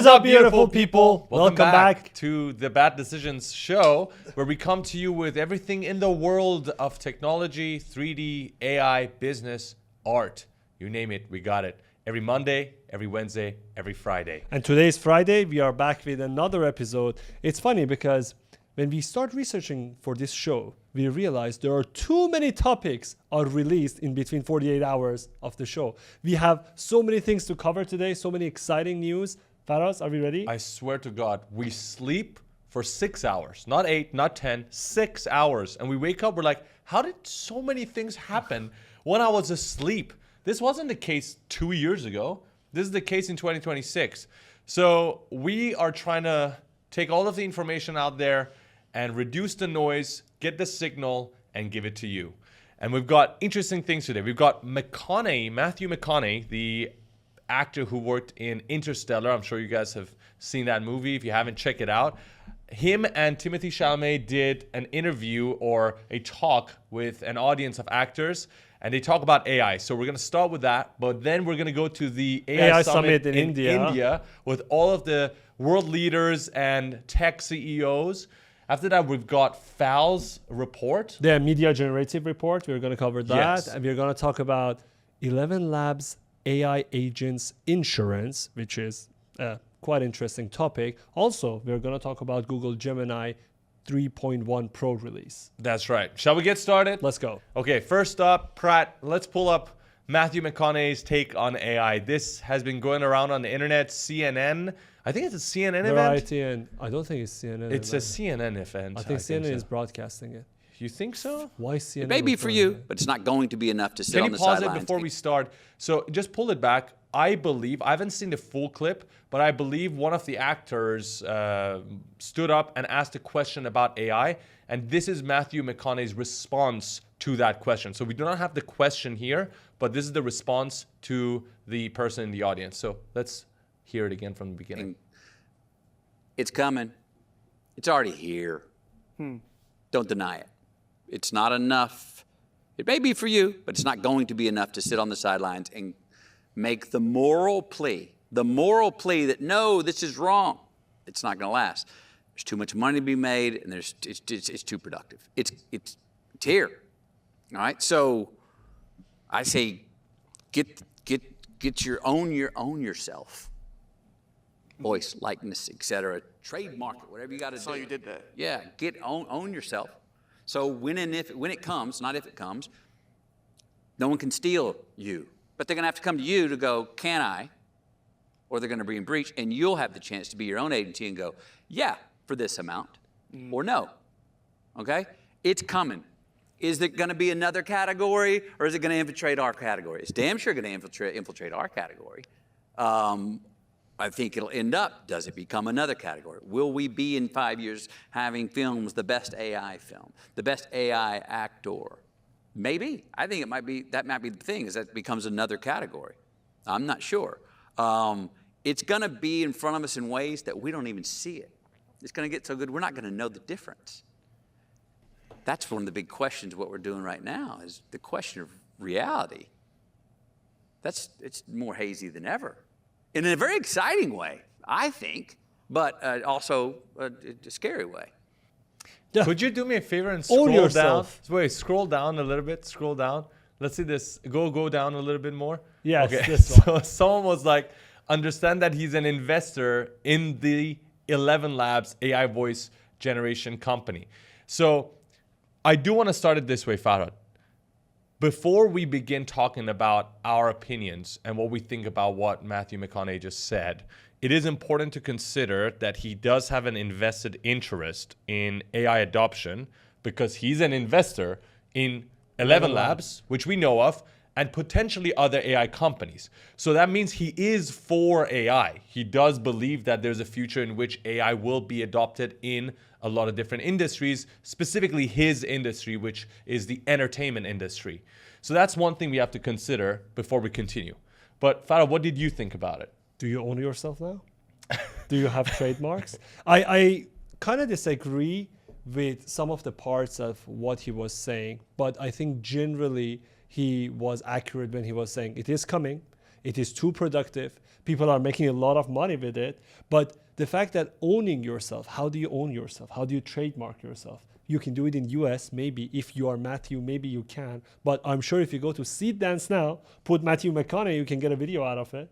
is up, beautiful people? Welcome back to the Bad Decisions show, where we come to you with everything in the world of technology, 3D, AI, business, art. You name it, we got it. Every Monday, every Wednesday, every Friday. And today's Friday. We are back with another episode. It's funny because when we start researching for this show, we realize there are too many topics are released in between 48 hours of the show. We have so many things to cover today, so many exciting news. Faraz, are we ready? I swear to God, we sleep for 6 hours, not 8, not 10, 6 hours. And we wake up, we're like, how did so many things happen when I was asleep? This wasn't the case 2 years ago. This is the case in 2026. So we are trying to take all of the information out there and reduce the noise, get the signal, and give it to you. And we've got interesting things today. We've got McConaughey, Matthew McConaughey, the actor who worked in Interstellar. I'm sure you guys have seen that movie. If you haven't, check it out. Him and Timothée Chalamet did an interview or a talk with an audience of actors, and they talk about AI. So we're going to start with that, but then we're going to go to the AI Summit in India with all of the world leaders and tech CEOs. After that, we've got Fal's report. The media generative report. We're going to cover that. Yes. And we're going to talk about ElevenLabs AI agents insurance, which is a quite interesting topic. Also, we're going to talk about Google Gemini 3.1 Pro release. That's right. Shall we get started? Let's go. Okay, first up, Pratt, let's pull up Matthew McConaughey's take on AI. This has been going around on the internet. CNN, I think it's a CNN Variety event. And I don't think it's CNN. It's a CNN event. I think CNN is broadcasting it. You think so? Why CNN? It may be for you, but it's not going to be enough to sit Can on you the pause sidelines. it before we start? So just pull it back. I believe, I haven't seen the full clip, but I believe one of the actors stood up and asked a question about AI. And this is Matthew McConaughey's response to that question. So we do not have the question here, but this is the response to the person in the audience. So let's hear it again from the beginning. It's coming. It's already here. Don't deny it. It's not enough. It may be for you, but it's not going to be enough to sit on the sidelines and make the moral plea that no, this is wrong. It's not going to last. There's too much money to be made, and it's too productive. It's here. All right. So I say, get your own yourself, voice, likeness, etc. Trademark it, whatever you got to do. So you did that. Yeah. Own yourself. So when it comes, not if it comes, no one can steal you. But they're going to have to come to you to go, can I? Or they're going to be in breach, and you'll have the chance to be your own agency and go, yeah, for this amount, or no. Okay? It's coming. Is it going to be another category, or is it going to infiltrate our category? It's damn sure going to infiltrate our category. I think it'll end up, does it become another category? Will we be in 5 years having films, the best AI film, the best AI actor? Maybe. I think that might be the thing, is that it becomes another category. I'm not sure. It's going to be in front of us in ways that we don't even see it. It's going to get so good, we're not going to know the difference. That's one of the big questions of what we're doing right now, is the question of reality. It's more hazy than ever. In a very exciting way, I think, but also a scary way. Yeah. Could you do me a favor and scroll down? Wait, scroll down a little bit. Scroll down. Let's see this. Go down a little bit more. Yes. Okay. This So someone was like, understand that he's an investor in the ElevenLabs AI voice generation company. So I do want to start it this way, Farhad. Before we begin talking about our opinions and what we think about what Matthew McConaughey just said, it is important to consider that he does have an invested interest in AI adoption because he's an investor in ElevenLabs, which we know of, and potentially other AI companies. So that means he is for AI. He does believe that there's a future in which AI will be adopted in a lot of different industries, specifically his industry, which is the entertainment industry. So that's one thing we have to consider before we continue. But Farah, what did you think about it? Do you own yourself now? Do you have trademarks? I kind of disagree with some of the parts of what he was saying, but I think generally he was accurate when he was saying it is coming. It is too productive. People are making a lot of money with it. But the fact that owning yourself, how do you own yourself? How do you trademark yourself? You can do it in US, maybe. If you are Matthew, maybe you can. But I'm sure if you go to Seed Dance now, put Matthew McConaughey, you can get a video out of it.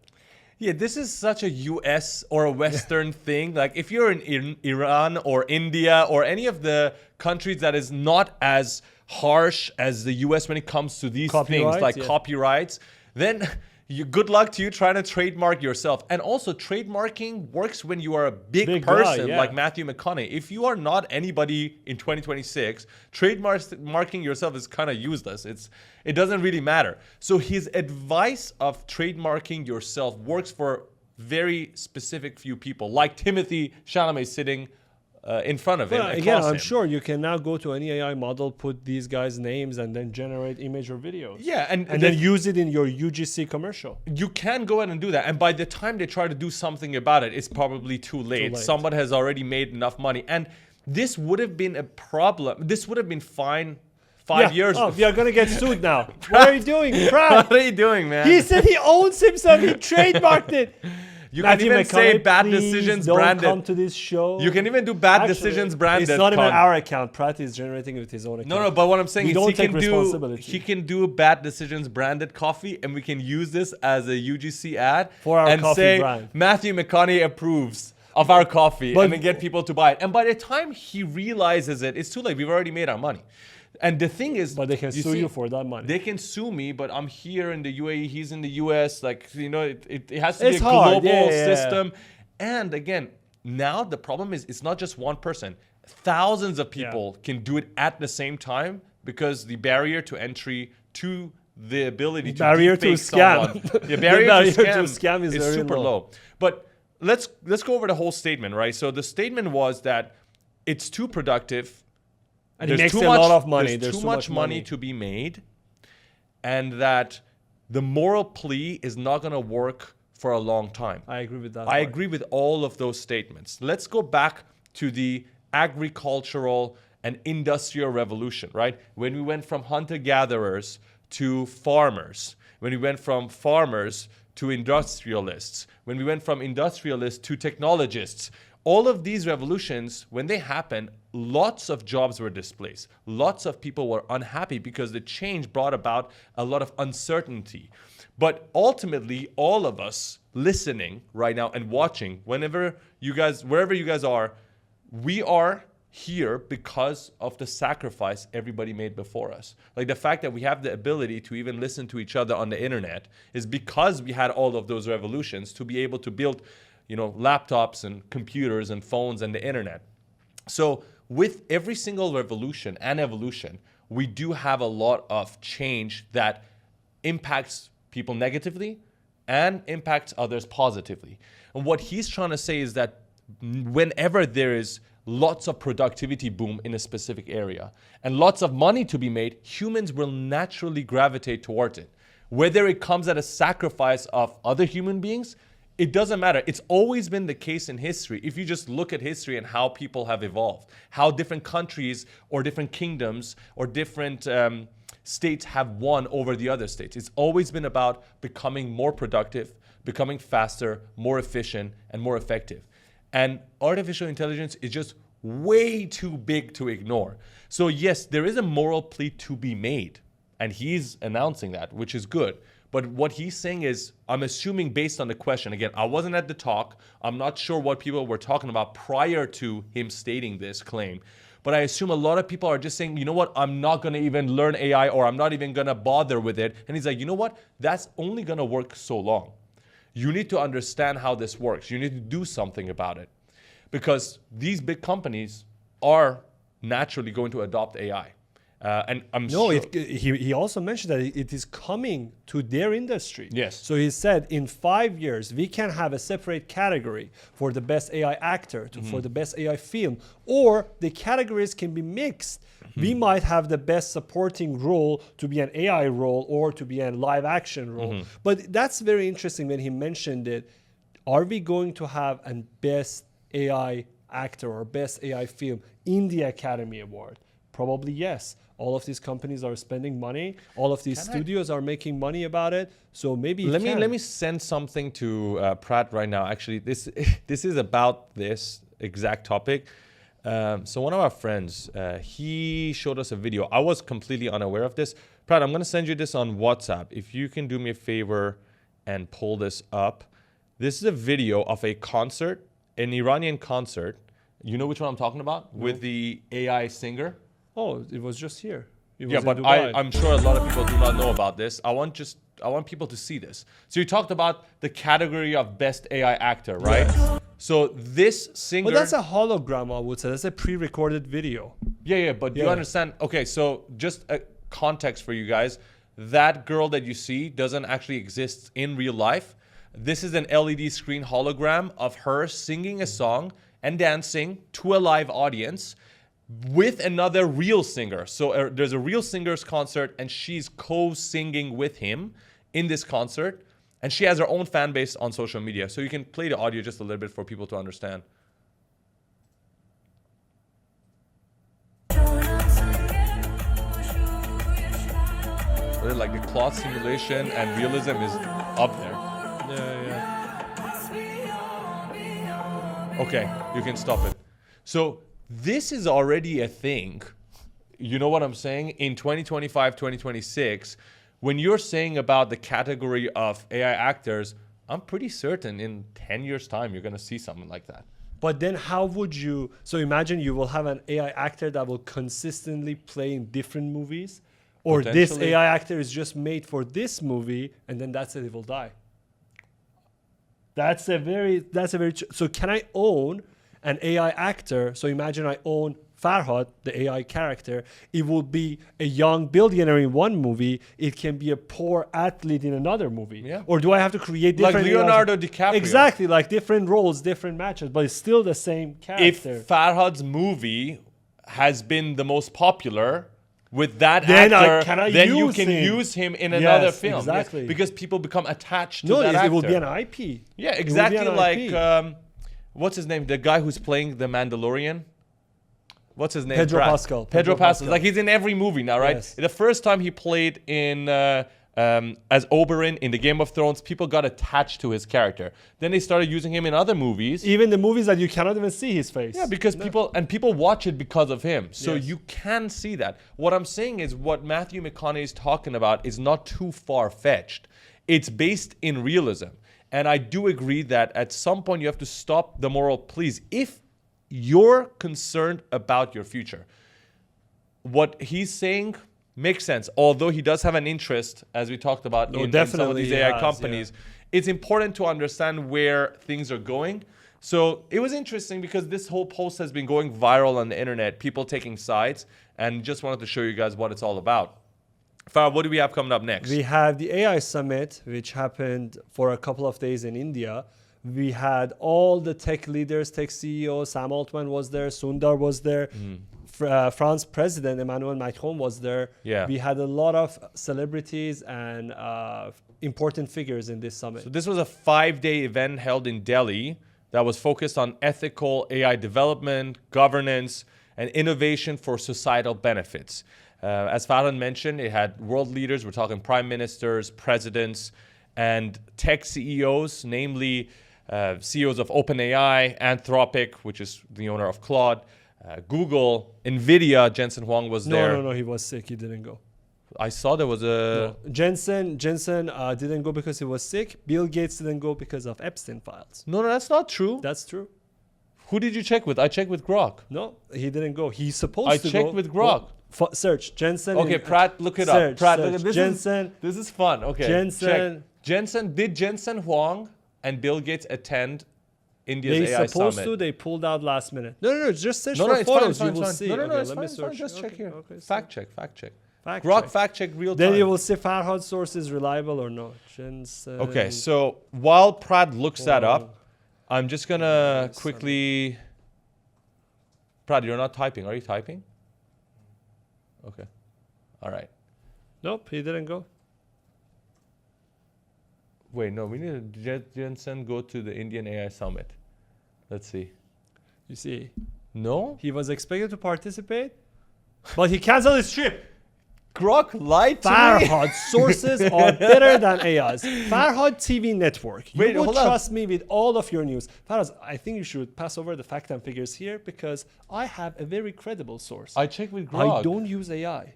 Yeah, this is such a US or a Western thing. Like if you're in Iran or India or any of the countries that is not as harsh as the US when it comes to these things like copyrights, then good luck to you trying to trademark yourself. And also trademarking works when you are a big person like Matthew McConaughey. If you are not anybody in 2026, trademarking yourself is kind of useless. It doesn't really matter. So his advice of trademarking yourself works for very specific few people, like Timothy Chalamet sitting in front of him. Again, I'm sure you can now go to any AI model, put these guys' names, and then generate image or videos. Yeah, and then use it in your UGC commercial. You can go ahead and do that. And by the time they try to do something about it, it's probably too late. Someone has already made enough money. And this would have been a problem. This would have been fine 5 years ago. Oh, we are going to get sued now. What are you doing, Brad? What are you doing, man? He said he owns himself. He trademarked it. You can even say bad decisions branded. Don't come to this show. You can even do bad decisions branded. It's not even our account. Pratt is generating with his own account. No, but what I'm saying is he can do bad decisions branded coffee, and we can use this as a UGC ad for our and coffee say brand. Matthew McConaughey approves of our coffee, and then get people to buy it. And by the time he realizes it, it's too late. We've already made our money. And the thing is, but they can sue you for that money. They can sue me, but I'm here in the UAE. He's in the US. Like, you know, it has to be a global system. And again, now the problem is it's not just one person. Thousands of people can do it at the same time because the barrier to entry to the ability to barrier to scam. The barrier to scam is super low. But let's go over the whole statement, right? So the statement was that it's too productive. And it makes a lot of money. There's too much money to be made, and that the moral plea is not going to work for a long time. I agree with that. I agree with all of those statements. Let's go back to the agricultural and industrial revolution, right? When we went from hunter-gatherers to farmers, when we went from farmers to industrialists, when we went from industrialists to technologists, all of these revolutions, when they happened, lots of jobs were displaced. Lots of people were unhappy because the change brought about a lot of uncertainty. But ultimately, all of us listening right now and watching, wherever you guys are, we are here because of the sacrifice everybody made before us. Like the fact that we have the ability to even listen to each other on the internet is because we had all of those revolutions to be able to build, you know, laptops and computers and phones and the internet. So with every single revolution and evolution, we do have a lot of change that impacts people negatively and impacts others positively. And what he's trying to say is that whenever there is lots of productivity boom in a specific area and lots of money to be made, humans will naturally gravitate towards it. Whether it comes at a sacrifice of other human beings, it doesn't matter. It's always been the case in history. If you just look at history and how people have evolved, how different countries or different kingdoms or different states have won over the other states. It's always been about becoming more productive, becoming faster, more efficient, and more effective. And artificial intelligence is just way too big to ignore. So yes, there is a moral plea to be made. And he's announcing that, which is good. But what he's saying is, I'm assuming based on the question, again, I wasn't at the talk. I'm not sure what people were talking about prior to him stating this claim. But I assume a lot of people are just saying, you know what, I'm not going to even learn AI or I'm not even going to bother with it. And he's like, you know what, that's only going to work so long. You need to understand how this works. You need to do something about it. Because these big companies are naturally going to adopt AI. And I'm sure. He also mentioned that it is coming to their industry. Yes. So he said in 5 years, we can have a separate category for the best AI actor, for the best AI film, or the categories can be mixed. We might have the best supporting role to be an AI role or to be a live action role. But that's very interesting when he mentioned it. Are we going to have a best AI actor or best AI film in the Academy Award? Probably yes. All of these companies are spending money. All of these studios are making money about it. So maybe let me send something to Pratt right now. Actually, this is about this exact topic. So one of our friends, he showed us a video. I was completely unaware of this. Pratt, I'm going to send you this on WhatsApp. If you can do me a favor and pull this up. This is a video of a concert, an Iranian concert. You know which one I'm talking about? No. With the AI singer. Oh, it was just here. Yeah, but I'm sure a lot of people do not know about this. I want people to see this. So you talked about the category of best AI actor, right? Yes. So this singer... Well, that's a hologram, I would say. That's a pre-recorded video. Yeah, but you understand... Okay, so just a context for you guys. That girl that you see doesn't actually exist in real life. This is an LED screen hologram of her singing a song and dancing to a live audience with another real singer. So there's a real singer's concert and she's co-singing with him in this concert. And she has her own fan base on social media. So you can play the audio just a little bit for people to understand. Like the cloth simulation and realism is up there. Yeah. Okay, you can stop it. So this is already a thing. You know what I'm saying? In 2025, 2026, when you're saying about the category of AI actors, I'm pretty certain in 10 years' time, you're going to see something like that. But then how would you... So imagine you will have an AI actor that will consistently play in different movies. Or this AI actor is just made for this movie, and then that's it, it will die. That's a very... So can I own an AI actor? So imagine I own Farhad, the AI character. It will be a young billionaire in one movie. It can be a poor athlete in another movie. Yeah. Or do I have to create different... Like Leonardo DiCaprio. Exactly, like different roles, different matches, but it's still the same character. If Farhad's movie has been the most popular... with that actor, then you can use him in another film. Exactly. Yes, because people become attached to that actor. It will be an IP. Yeah, exactly like, what's his name? The guy who's playing the Mandalorian? What's his name? Pedro Pascal. Pedro Pascal. Like he's in every movie now, right? Yes. The first time he played in... as Oberyn in the Game of Thrones, people got attached to his character. Then they started using him in other movies. Even the movies that you cannot even see his face. Yeah, because people watch it because of him. So you can see that. What I'm saying is what Matthew McConaughey is talking about is not too far-fetched. It's based in realism. And I do agree that at some point you have to stop the moral pleas. If you're concerned about your future, what he's saying... makes sense, although he does have an interest, as we talked about, in some of these AI companies. Yeah. It's important to understand where things are going. So it was interesting because this whole post has been going viral on the internet, people taking sides, and just wanted to show you guys what it's all about. Farah, what do we have coming up next? We have the AI Summit, which happened for a couple of days in India. We had all the tech leaders, tech CEOs, Sam Altman was there, Sundar was there. France President Emmanuel Macron was there. Yeah. We had a lot of celebrities and important figures in this summit. So this was a 5-day event held in Delhi that was focused on ethical AI development, governance, and innovation for societal benefits. As Farhan mentioned, it had world leaders. We're talking prime ministers, presidents, and tech CEOs, namely CEOs of OpenAI, Anthropic, which is the owner of Claude, Google, Nvidia. Jensen Huang was there. No, he was sick. He didn't go. I saw there was a... No. Jensen didn't go because he was sick. Bill Gates didn't go because of Epstein files. No, that's not true. That's true. Who did you check with? I checked with Grok. No, he didn't go. He's supposed to go. I checked with Grok. Search Jensen. Okay, Pratt, look it up. Pratt, look, this is fun. Okay, Jensen. Did Jensen Huang and Bill Gates attend India's AI They supposed Summit? to. They pulled out last minute. No, just search for photos. You will see. No, it's fine. Just check here. Okay, fact check. Grok fact check real time. Then you will see Farhad's source is reliable or not. Jensen. Okay, so while Pratt looks that up, I'm just gonna quickly... Pratt, you're not typing. Are you typing? Okay. All right. Nope, he didn't go. Wait, no, we need to Jensen go to the Indian AI Summit. Let's see. You see? No? He was expected to participate. But he canceled his trip. Grok lied to me. Farhad, sources are better than AIs. Farhad TV network. You Wait, would hold on. trust me with all of your news. Farhad, I think you should pass over the fact and figures here because I have a very credible source. I checked with Grok. I don't use AI.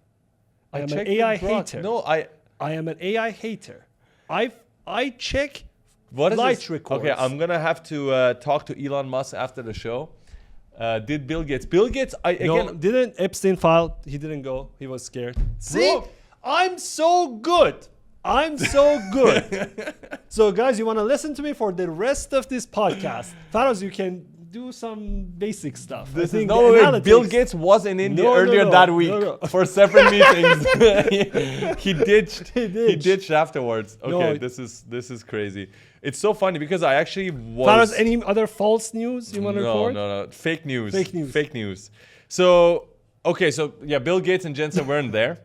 I am an checked AI with Grok. hater. No, I am an AI hater. I check what is flight this? records. Okay, I'm gonna have to talk to Elon Musk after the show. Did Bill Gates? Bill Gates, No, didn't Epstein file? He didn't go. He was scared. See, I'm so good. I'm so good. So, guys, you want to listen to me for the rest of this podcast? Faraz, you can do some basic stuff. This I is think no the way. analytics- Bill Gates was in India No, no, earlier no, that no, week no. for separate meetings. he ditched. He He ditched. ditched afterwards. Okay, No. this is crazy. It's so funny because I actually was. Faraz, any other false news you want to No, report? no. Fake news. Fake news. Fake news. So, okay, so yeah, Bill Gates and Jensen weren't there.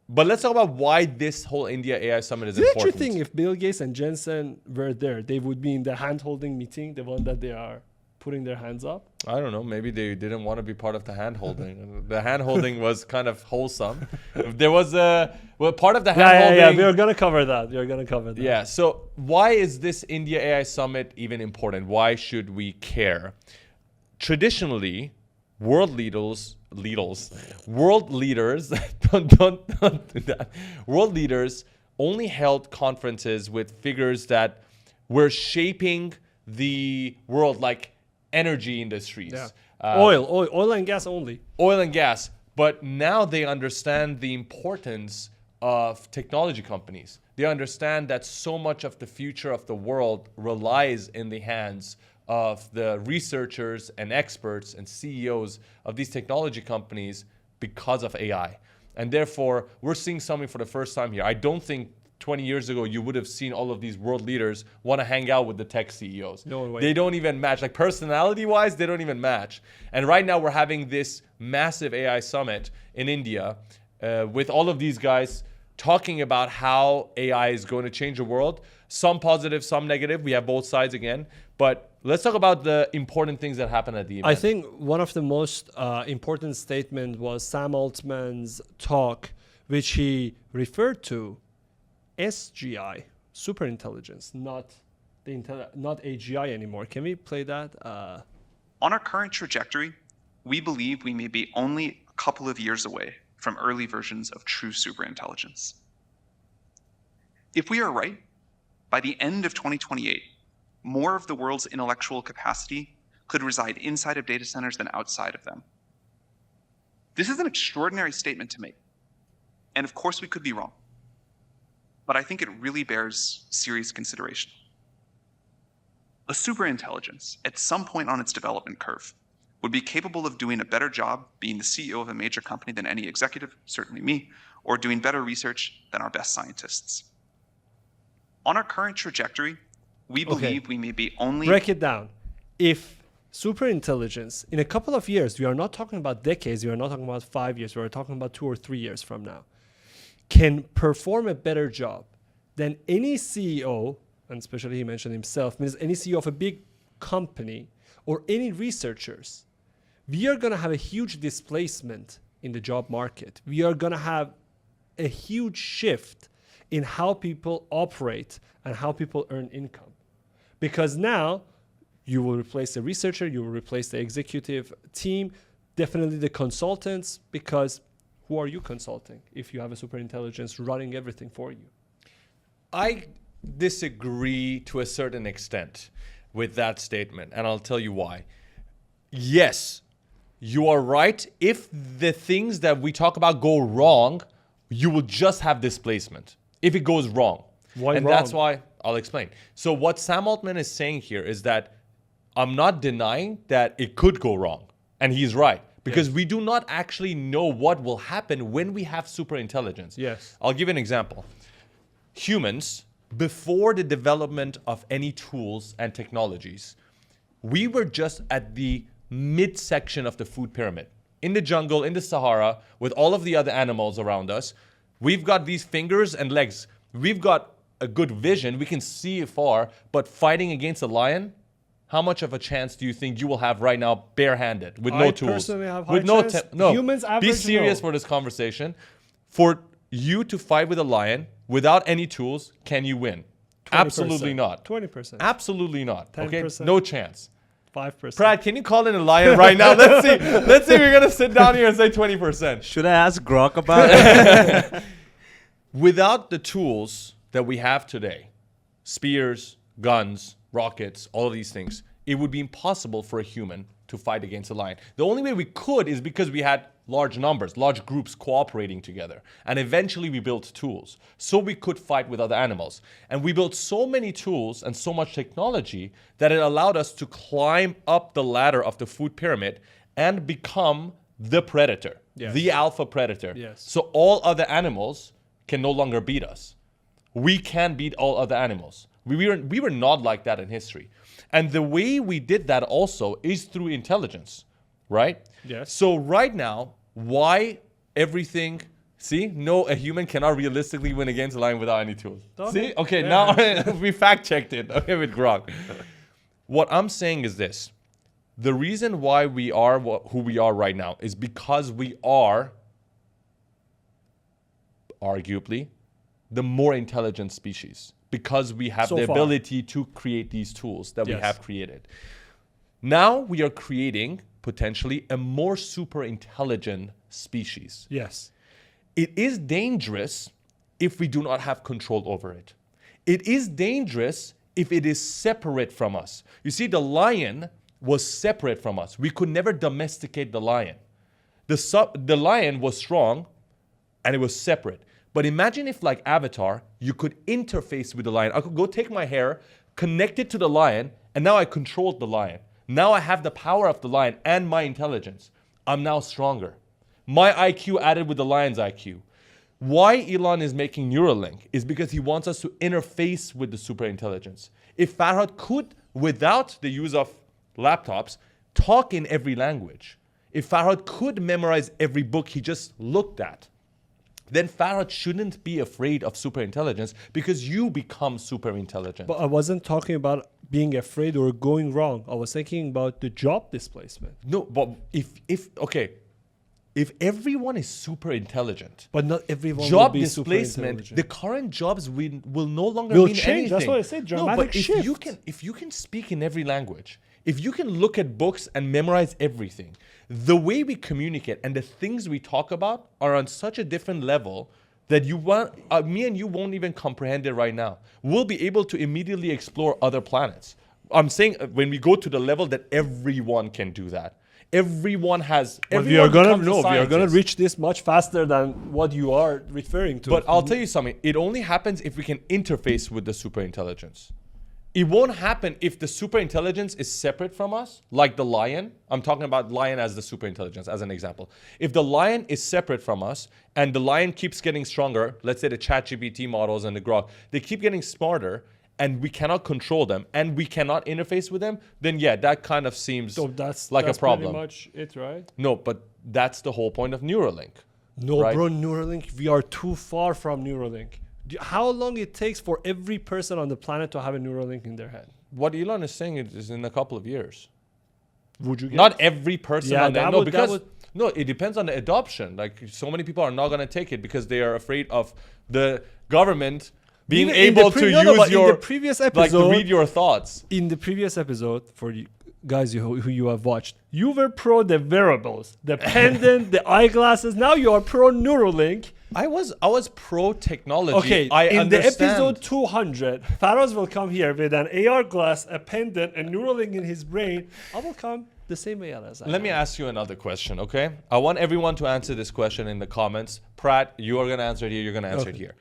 But let's talk about why this whole India AI summit is Didn't important. you think if Bill Gates and Jensen were there, they would be in the hand-holding meeting, the one that they are putting their hands up? I don't know. Maybe they didn't want to be part of the hand holding. The hand holding was kind of wholesome. There was part of the hand holding. Yeah, we're going to cover that. We're going to cover that. Yeah. So why is this India AI summit even important? Why should we care? Traditionally, world leaders don't do that. World leaders only held conferences with figures that were shaping the world, like energy industries. Yeah. Oil and gas only. Oil and gas. But now they understand the importance of technology companies. They understand that so much of the future of the world relies in the hands of the researchers and experts and CEOs of these technology companies because of AI. And therefore, we're seeing something for the first time here. I don't think 20 years ago you would have seen all of these world leaders want to hang out with the tech CEOs. No way. They don't even match. Like personality-wise, they don't even match. And right now we're having this massive AI summit in India with all of these guys talking about how AI is going to change the world. Some positive, some negative. We have both sides again. But let's talk about the important things that happened at the event. I think one of the most important statement was Sam Altman's talk, which he referred to SGI, superintelligence, not AGI anymore. Can we play that? On our current trajectory, we believe we may be only a couple of years away from early versions of true superintelligence. If we are right, by the end of 2028, more of the world's intellectual capacity could reside inside of data centers than outside of them. This is an extraordinary statement to make. And of course, we could be wrong. But I think it really bears serious consideration. A superintelligence, at some point on its development curve, would be capable of doing a better job being the CEO of a major company than any executive, certainly me, or doing better research than our best scientists. On our current trajectory, we believe we may be only... Break it down. If superintelligence, in a couple of years, we are not talking about decades, we are not talking about 5 years, we are talking about 2 or 3 years from now, can perform a better job than any CEO, and especially he mentioned himself, means any CEO of a big company or any researchers, we are going to have a huge displacement in the job market. We are going to have a huge shift in how people operate and how people earn income. Because now you will replace the researcher, you will replace the executive team, definitely the consultants, because who are you consulting if you have a superintelligence running everything for you? I disagree to a certain extent with that statement, and I'll tell you why. Yes, you are right. If the things that we talk about go wrong, you will just have displacement. If it goes wrong. Why and wrong? that's why I'll explain. So what Sam Altman is saying here is that I'm not denying that it could go wrong. And he's right. Because we do not actually know what will happen when we have superintelligence. Yes. I'll give you an example. Humans, before the development of any tools and technologies, we were just at the midsection of the food pyramid. In the jungle, in the Sahara, with all of the other animals around us, we've got these fingers and legs. We've got a good vision. We can see far, but fighting against a lion, how much of a chance do you think you will have right now barehanded with no I tools? personally have high with no chance. no. Humans Be average, serious no. for this conversation. For you to fight with a lion without any tools, can you win? 20%. Absolutely not. 20%. Absolutely not. Okay, 10%. no chance. 5%. Brad, can you call in a lion right now? Let's see. Let's see if we're gonna sit down here and say 20%. Should I ask Grok about it? Without the tools that we have today, spears, guns, rockets, all of these things, it would be impossible for a human to fight against a lion. The only way we could is because we had large numbers, large groups cooperating together. And eventually we built tools so we could fight with other animals. And we built so many tools and so much technology that it allowed us to climb up the ladder of the food pyramid and become the predator, Yes. the alpha predator. Yes. So all other animals can no longer beat us. We can beat all other animals. We were not like that in history. And the way we did that also is through intelligence, right? Yes. So right now, why everything, see, no, a human cannot realistically win against a lion without any tools. Okay. See? Okay, Yeah. now we fact checked it, okay, with Grok. What I'm saying is this. The reason why we are who we are right now is because we are, arguably, the more intelligent species. Because we have So the far. ability to create these tools that we Yes. have created. Now we are creating, potentially, a more super intelligent species. Yes. It is dangerous if we do not have control over it. It is dangerous if it is separate from us. You see, the lion was separate from us. We could never domesticate the lion. The lion was strong and it was separate. But imagine if, like Avatar, you could interface with the lion. I could go take my hair, connect it to the lion, and now I controlled the lion. Now I have the power of the lion and my intelligence. I'm now stronger. My IQ added with the lion's IQ. Why Elon is making Neuralink is because he wants us to interface with the superintelligence. If Farhad could, without the use of laptops, talk in every language, if Farhad could memorize every book he just looked at, then Farhad shouldn't be afraid of superintelligence because you become superintelligent. But I wasn't talking about being afraid or going wrong. I was thinking about the job displacement. No, but if everyone is super intelligent, But not everyone job will be super displacement, intelligent. the current jobs will no longer Will mean change. anything. That's what I said, No, dramatic but shift. if you can speak in every language, if you can look at books and memorize everything, the way we communicate and the things we talk about are on such a different level that me and you won't even comprehend it right now. We'll be able to immediately explore other planets. I'm saying when we go to the level that everyone can do that. Everyone has. But we are gonna becomes a we are gonna scientist. reach this much faster than what you are referring to. But I'll tell you something. It only happens if we can interface with the superintelligence. It won't happen if the superintelligence is separate from us, like the lion. I'm talking about lion as the superintelligence, as an example. If the lion is separate from us and the lion keeps getting stronger, let's say the ChatGPT models and the Grok, they keep getting smarter and we cannot control them and we cannot interface with them, then yeah, that kind of seems so that's like that's a problem. pretty much it, right? No, but that's the whole point of Neuralink. No, Right. bro, Neuralink, we are too far from Neuralink. How long it takes for every person on the planet to have a Neuralink in their head? What Elon is saying is in a couple of years. Would you get Not it? every person Yeah, on there. that No, would- that because would- no, it depends on the adoption. Like so many people are not going to take it because they are afraid of the government being Even in the able pre- to no, no, use but in your the previous like to episode- read your thoughts. In the previous episode, for you guys who you have watched, you were pro the wearables, the pendant, the eyeglasses. Now you are pro Neuralink. I was pro technology. Okay, I in the understand. episode 200, Faraz will come here with an AR glass, a pendant, and Neuralink in his brain. I will come the same way as I Let me ask you another question, okay? I want everyone to answer this question in the comments. Pratt, you are going to answer it here. You're going to answer it Okay. here.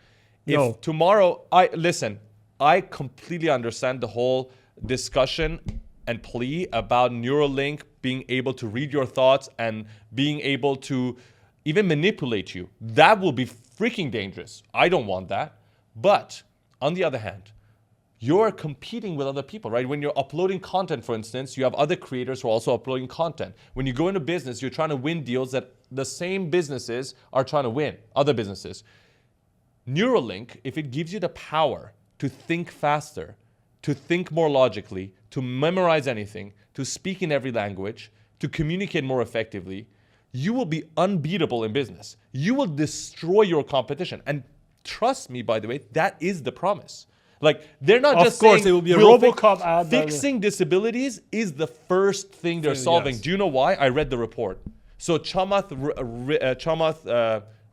If No. tomorrow, I completely understand the whole discussion and plea about Neuralink being able to read your thoughts and being able to even manipulate you. That will be freaking dangerous. I don't want that. But on the other hand, you're competing with other people, right? When you're uploading content, for instance, you have other creators who are also uploading content. When you go into business, you're trying to win deals that the same businesses are trying to win, other businesses. Neuralink, if it gives you the power to think faster, to think more logically, to memorize anything, to speak in every language, to communicate more effectively, you will be unbeatable in business. You will destroy your competition. And trust me, by the way, that is the promise. Like, they're not just saying, Of course, it will be a we'll RoboCop ad. fixing disabilities is the first thing they're solving. Yes. Do you know why? I read the report. So Chamath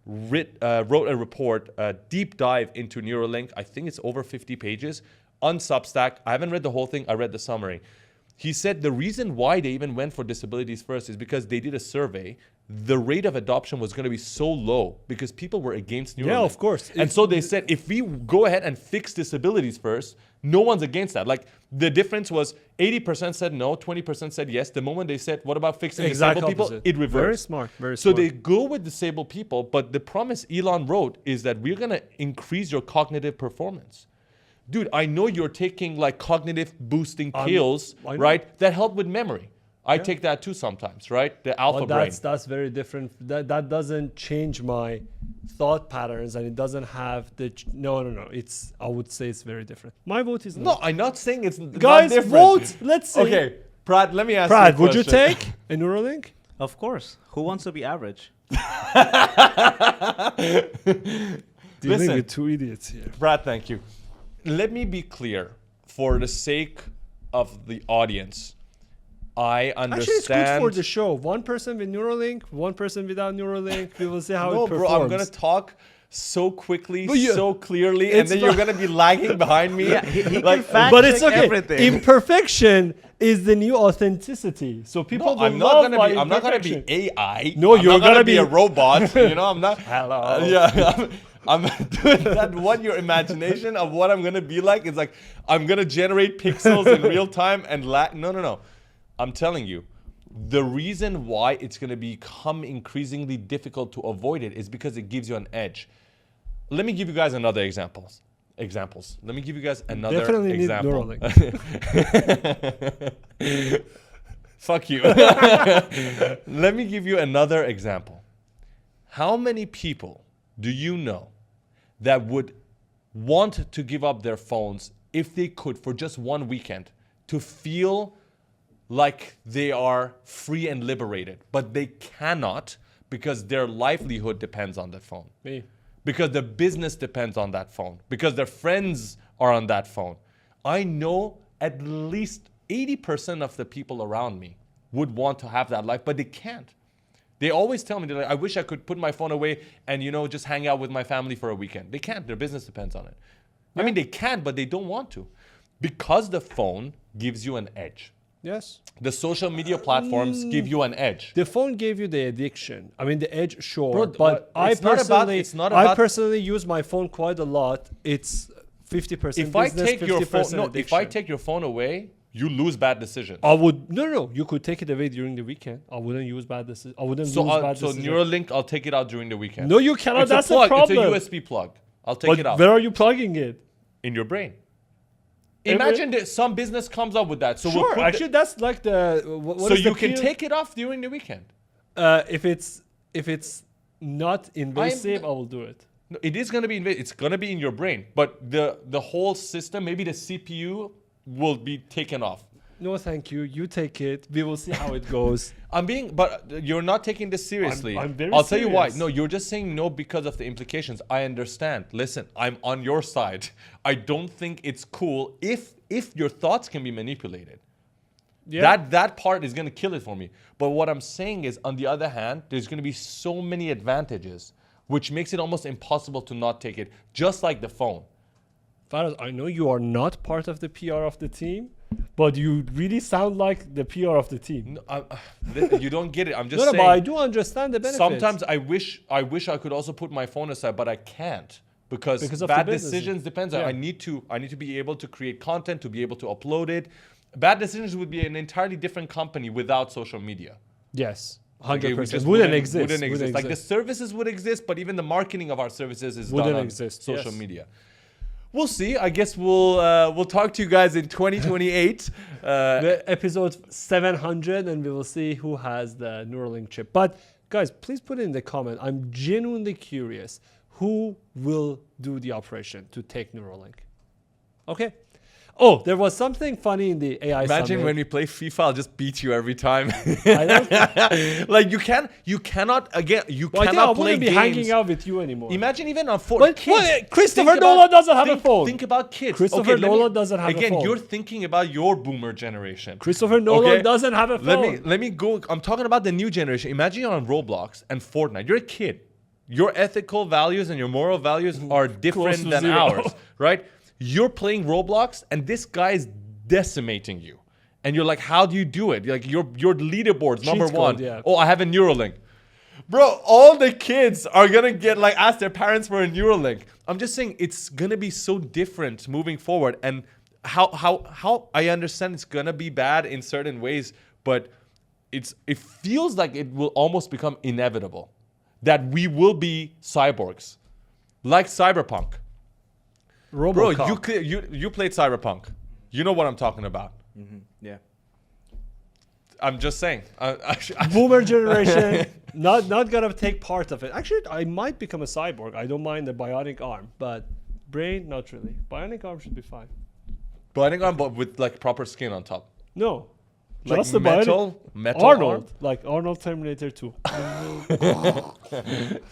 wrote a report, a deep dive into Neuralink. I think it's over 50 pages on Substack. I haven't read the whole thing. I read the summary. He said the reason why they even went for disabilities first is because they did a survey. The rate of adoption was going to be so low because people were against Neuralink. Yeah, of course. And so they said, if we go ahead and fix disabilities first, no one's against that. Like, the difference was 80% said no, 20% said yes. The moment they said, what about fixing disabled people? It reversed. Very smart. Very So smart. they go with disabled people, but the promise Elon wrote is that we're going to increase your cognitive performance. Dude, I know you're taking like cognitive boosting pills, I know. right? That help with memory. I take that too sometimes, right? The alpha brain. That's very different. That doesn't change my thought patterns, and it doesn't have the no. It's, I would say it's very different. My vote is No, I'm not saying it's guys, not different. vote. Let's see. Okay, Brad, let me ask Brad, you a would you question. take a Neuralink? Of course. Who wants to be average? Dealing Listen. with two idiots here. Brad, thank you. Let me be clear for the sake of the audience. I understand. Actually, it's good for the show. One person with Neuralink, one person without Neuralink. We will see how No, it bro, performs. I'm going to talk so quickly, But you- so clearly, and it's then you're going to be lagging behind me. Like, But it's okay. everything. Imperfection is the new authenticity. So people will I'm not love gonna my be. I'm not gonna be imperfection. AI. No, I'm you're not gonna gonna be a be- robot. You know, I'm not. Hello. Yeah, I'm doing that. What your imagination of what I'm gonna be like is like I'm gonna generate pixels in real time and No. I'm telling you, the reason why it's gonna become increasingly difficult to avoid it is because it gives you an edge. Let me give you guys another examples. Let me give you guys another Definitely need example. Neuralink. Fuck you. Let me give you another example. How many people do you know that would want to give up their phones if they could for just one weekend to feel like they are free and liberated, but they cannot because their livelihood depends on that phone? Me. Because their business depends on that phone, because their friends are on that phone. I know at least 80% of the people around me would want to have that life, but they can't. They always tell me, they're like, I wish I could put my phone away and, just hang out with my family for a weekend. They can't. Their business depends on it. I mean, they can, but they don't want to. Because the phone gives you an edge. Yes. The social media platforms give you an edge. The phone gave you the addiction. I mean, the edge, sure. Bro, but I it's not about- personally, it's not I about- personally use my phone quite a lot. It's 50% If I business, take your phone, 50% if I addiction. take your phone away, you lose bad decisions. I would no. You could take it away during the weekend. I wouldn't use bad decisions. I wouldn't So, use bad so decisions. Neuralink, I'll take it out during the weekend. No, you cannot. It's That's a plug. the problem. It's a USB plug. I'll take it But out where are you plugging it? in your brain. Imagine that some business comes up with that. So we'll Sure. put Actually, that's like the. What so is the you can pill? take it off during the weekend. If it's not invasive, I will do it. No, it is going to be it's going to be in your brain, but the whole system, maybe the CPU, will be taken off. No, thank you. You take it. We will see how it goes. But you're not taking this seriously. I'm very I'll tell you why. serious. No, you're just saying no because of the implications. I understand. Listen, I'm on your side. I don't think it's cool if your thoughts can be manipulated. Yeah. That part is going to kill it for me. But what I'm saying is, on the other hand, there's going to be so many advantages, which makes it almost impossible to not take it, just like the phone. Faraz, I know you are not part of the PR of the team, but you really sound like the PR of the team. No, you don't get it. I'm just No, saying. but I do understand the benefits. Sometimes I wish I could also put my phone aside, but I can't because of the bad business. decisions depends on. Yeah. I need to be able to create content, to be able to upload it. Bad decisions would be an entirely different company without social media. Yes, Okay, 100%. we just Wouldn't exist. Wouldn't exist. Like the services would exist, but even the marketing of our services is Wouldn't done on exist, social yes. media. We'll see. I guess we'll talk to you guys in 2028. The episode 700, and we will see who has the Neuralink chip. But guys, please put it in the comment. I'm genuinely curious who will do the operation to take Neuralink. Okay. Oh, there was something funny in the AI Imagine summit. when we play FIFA, I'll just beat you every time. I don't, Like you cannot again. You well, I think I cannot play wouldn't be games. hanging out with you anymore. Imagine even on phone. But Kids, what? Christopher think about- Nolan doesn't have a phone. Think about kids. Christopher let me- Nolan doesn't have a again, phone. you're thinking about your boomer generation. Christopher Nolan Okay? doesn't have a phone. Let me go. I'm talking about the new generation. Imagine you're on Roblox and Fortnite. You're a kid. Your ethical values and your moral values are different to than zero. ours, right? You're playing Roblox and this guy is decimating you. And you're like, how do you do it? Like your leaderboard's number Cheat one. code, yeah. Oh, I have a Neuralink. Bro, all the kids are gonna get like ask their parents for a Neuralink. I'm just saying it's gonna be so different moving forward. And how I understand it's gonna be bad in certain ways, but it feels like it will almost become inevitable that we will be cyborgs, like Cyberpunk. Bro, Robocop. you played Cyberpunk. You know what I'm talking about. Yeah. I'm just saying. Boomer generation, not gonna take part of it. Actually, I might become a cyborg. I don't mind the bionic arm, but brain, not really. Bionic arm should be fine. Bionic arm, but with like proper skin on top. No, Like just the metal bionic Arnold, arm? like Arnold Terminator 2.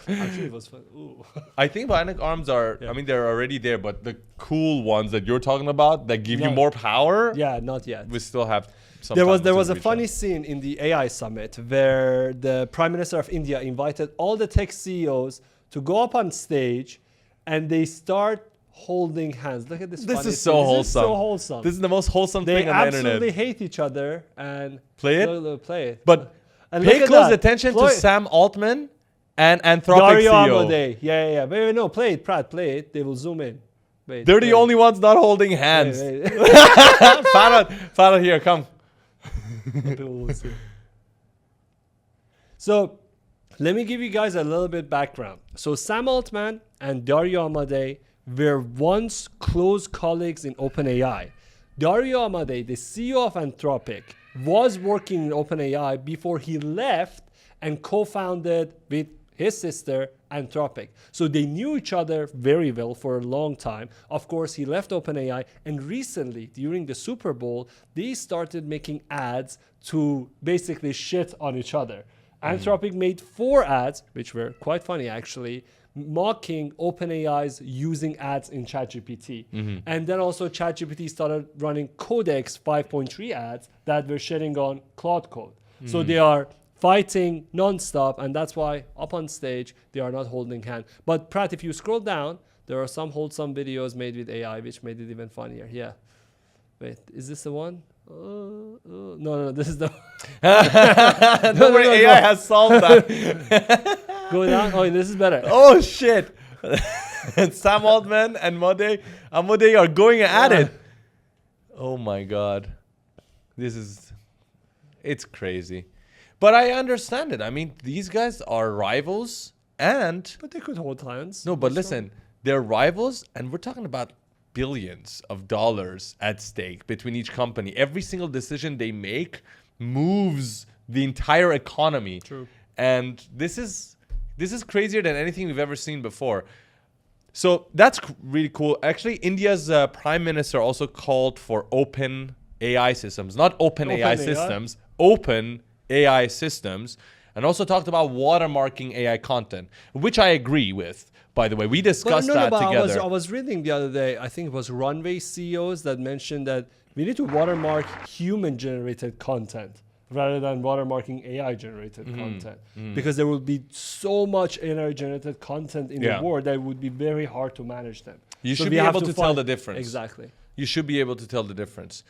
Actually, it was fun. Ooh. I think bionic arms are. I mean, they're already there, but the cool ones that you're talking about that give you No. more power, Yeah, not yet. we still have. Some There time was to a reach funny out. scene in the AI summit where the Prime Minister of India invited all the tech CEOs to go up on stage, and they start holding hands. Look at this. This funny is so scene. wholesome. This is so wholesome. This is the most wholesome They thing on the absolutely internet. hate each other and Play it? Play it. But And look pay at close that. attention Play- to Sam Altman and Anthropic Dario CEO. Amodei. Yeah. Wait, no, play it, Pratt. Play it. They will zoom in. Wait. They're the wait, only ones not holding hands. wait. Farad, here, come. People will see. So, let me give you guys a little bit background. So, Sam Altman and Dario Amodei were once close colleagues in OpenAI. Dario Amodei, the CEO of Anthropic, was working in OpenAI before he left and co-founded with his sister Anthropic. So they knew each other very well for a long time. Of course, he left OpenAI, and recently, during the Super Bowl, they started making ads to basically shit on each other. Anthropic made 4 ads, which were quite funny actually, mocking OpenAI's using ads in ChatGPT. And then also ChatGPT started running Codex 5.3 ads that were shitting on Claude Code. So they are fighting non-stop, and that's why up on stage they are not holding hand. But Pratt, if you scroll down, there are some wholesome videos made with AI which made it even funnier. Yeah. Wait, is this the one? No, this is the Don't worry, AI has solved that. go down. Oh, this is better. Oh shit! Sam Altman and Amodei are going at it. Oh my god, it's crazy. But I understand it. I mean, these guys are rivals, and But they could hold hands. no, but So- listen, they're rivals, and we're talking about billions of dollars at stake between each company. Every single decision they make moves the entire economy. True. And this is crazier than anything we've ever seen before. So that's really cool. Actually, India's prime minister also called for open AI systems, not open AI OpenAI? systems, open AI systems, and also talked about watermarking AI content, which I agree with. By the way, we discussed that but together. I was reading the other day, I think it was Runway CEOs that mentioned that we need to watermark human-generated content rather than watermarking AI-generated content. Because there will be so much AI-generated content in Yeah. the world that it would be very hard to manage them. You So should we be have able to tell the difference. Exactly. You should be able to tell the difference.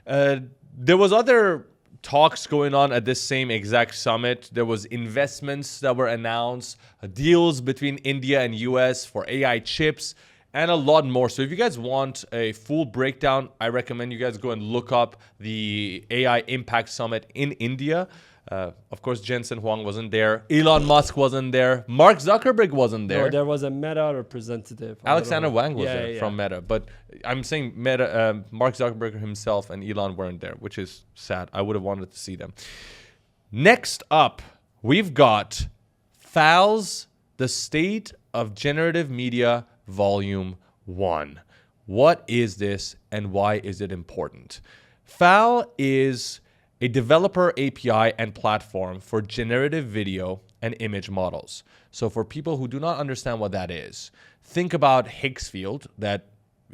There was other talks going on at this same exact summit. There was investments that were announced, deals between India and US for AI chips, and a lot more. So if you guys want a full breakdown, I recommend you guys go and look up the AI Impact Summit in India. Of course, Jensen Huang wasn't there. Elon Musk wasn't there. Mark Zuckerberg wasn't there. No, there was a Meta representative. I don't Alexander know. Wang was Yeah, there yeah, from yeah. Meta, but I'm saying Meta, Mark Zuckerberg himself and Elon weren't there, which is sad. I would have wanted to see them. Next up, we've got FALS, the State of Generative Media, Volume 1. What is this and why is it important? FAL is a developer API and platform for generative video and image models. So for people who do not understand what that is, think about Higgs field that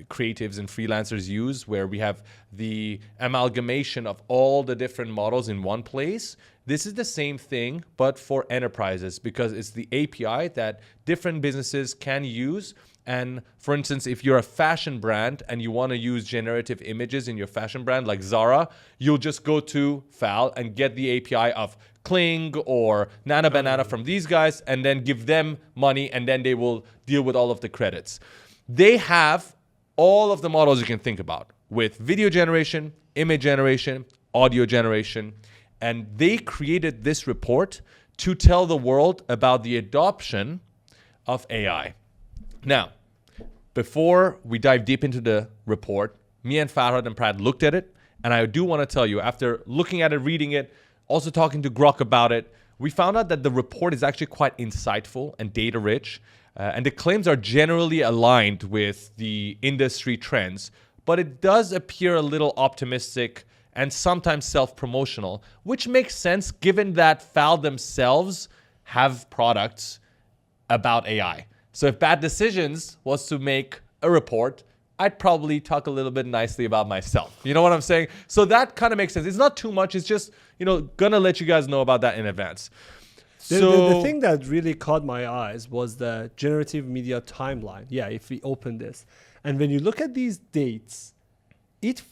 creatives and freelancers use, where we have the amalgamation of all the different models in one place. This is the same thing, but for enterprises, because it's the API that different businesses can use. And for instance, if you're a fashion brand and you want to use generative images in your fashion brand like Zara, you'll just go to FAL and get the API of Kling or Nana Banana from these guys and then give them money, and then they will deal with all of the credits. They have all of the models you can think about with video generation, image generation, audio generation, and they created this report to tell the world about the adoption of AI. Now, before we dive deep into the report, me and Farhad and Prad looked at it, and I do want to tell you, after looking at it, reading it, also talking to Grok about it, we found out that the report is actually quite insightful and data-rich, and the claims are generally aligned with the industry trends, but it does appear a little optimistic and sometimes self-promotional, which makes sense given that FAL themselves have products about AI. So if Bad Decisions was to make a report, I'd probably talk a little bit nicely about myself. You know what I'm saying? So that kind of makes sense. It's not too much. It's just, gonna let you guys know about that in advance. The thing that really caught my eyes was the generative media timeline. Yeah, if we open this. And when you look at these dates, it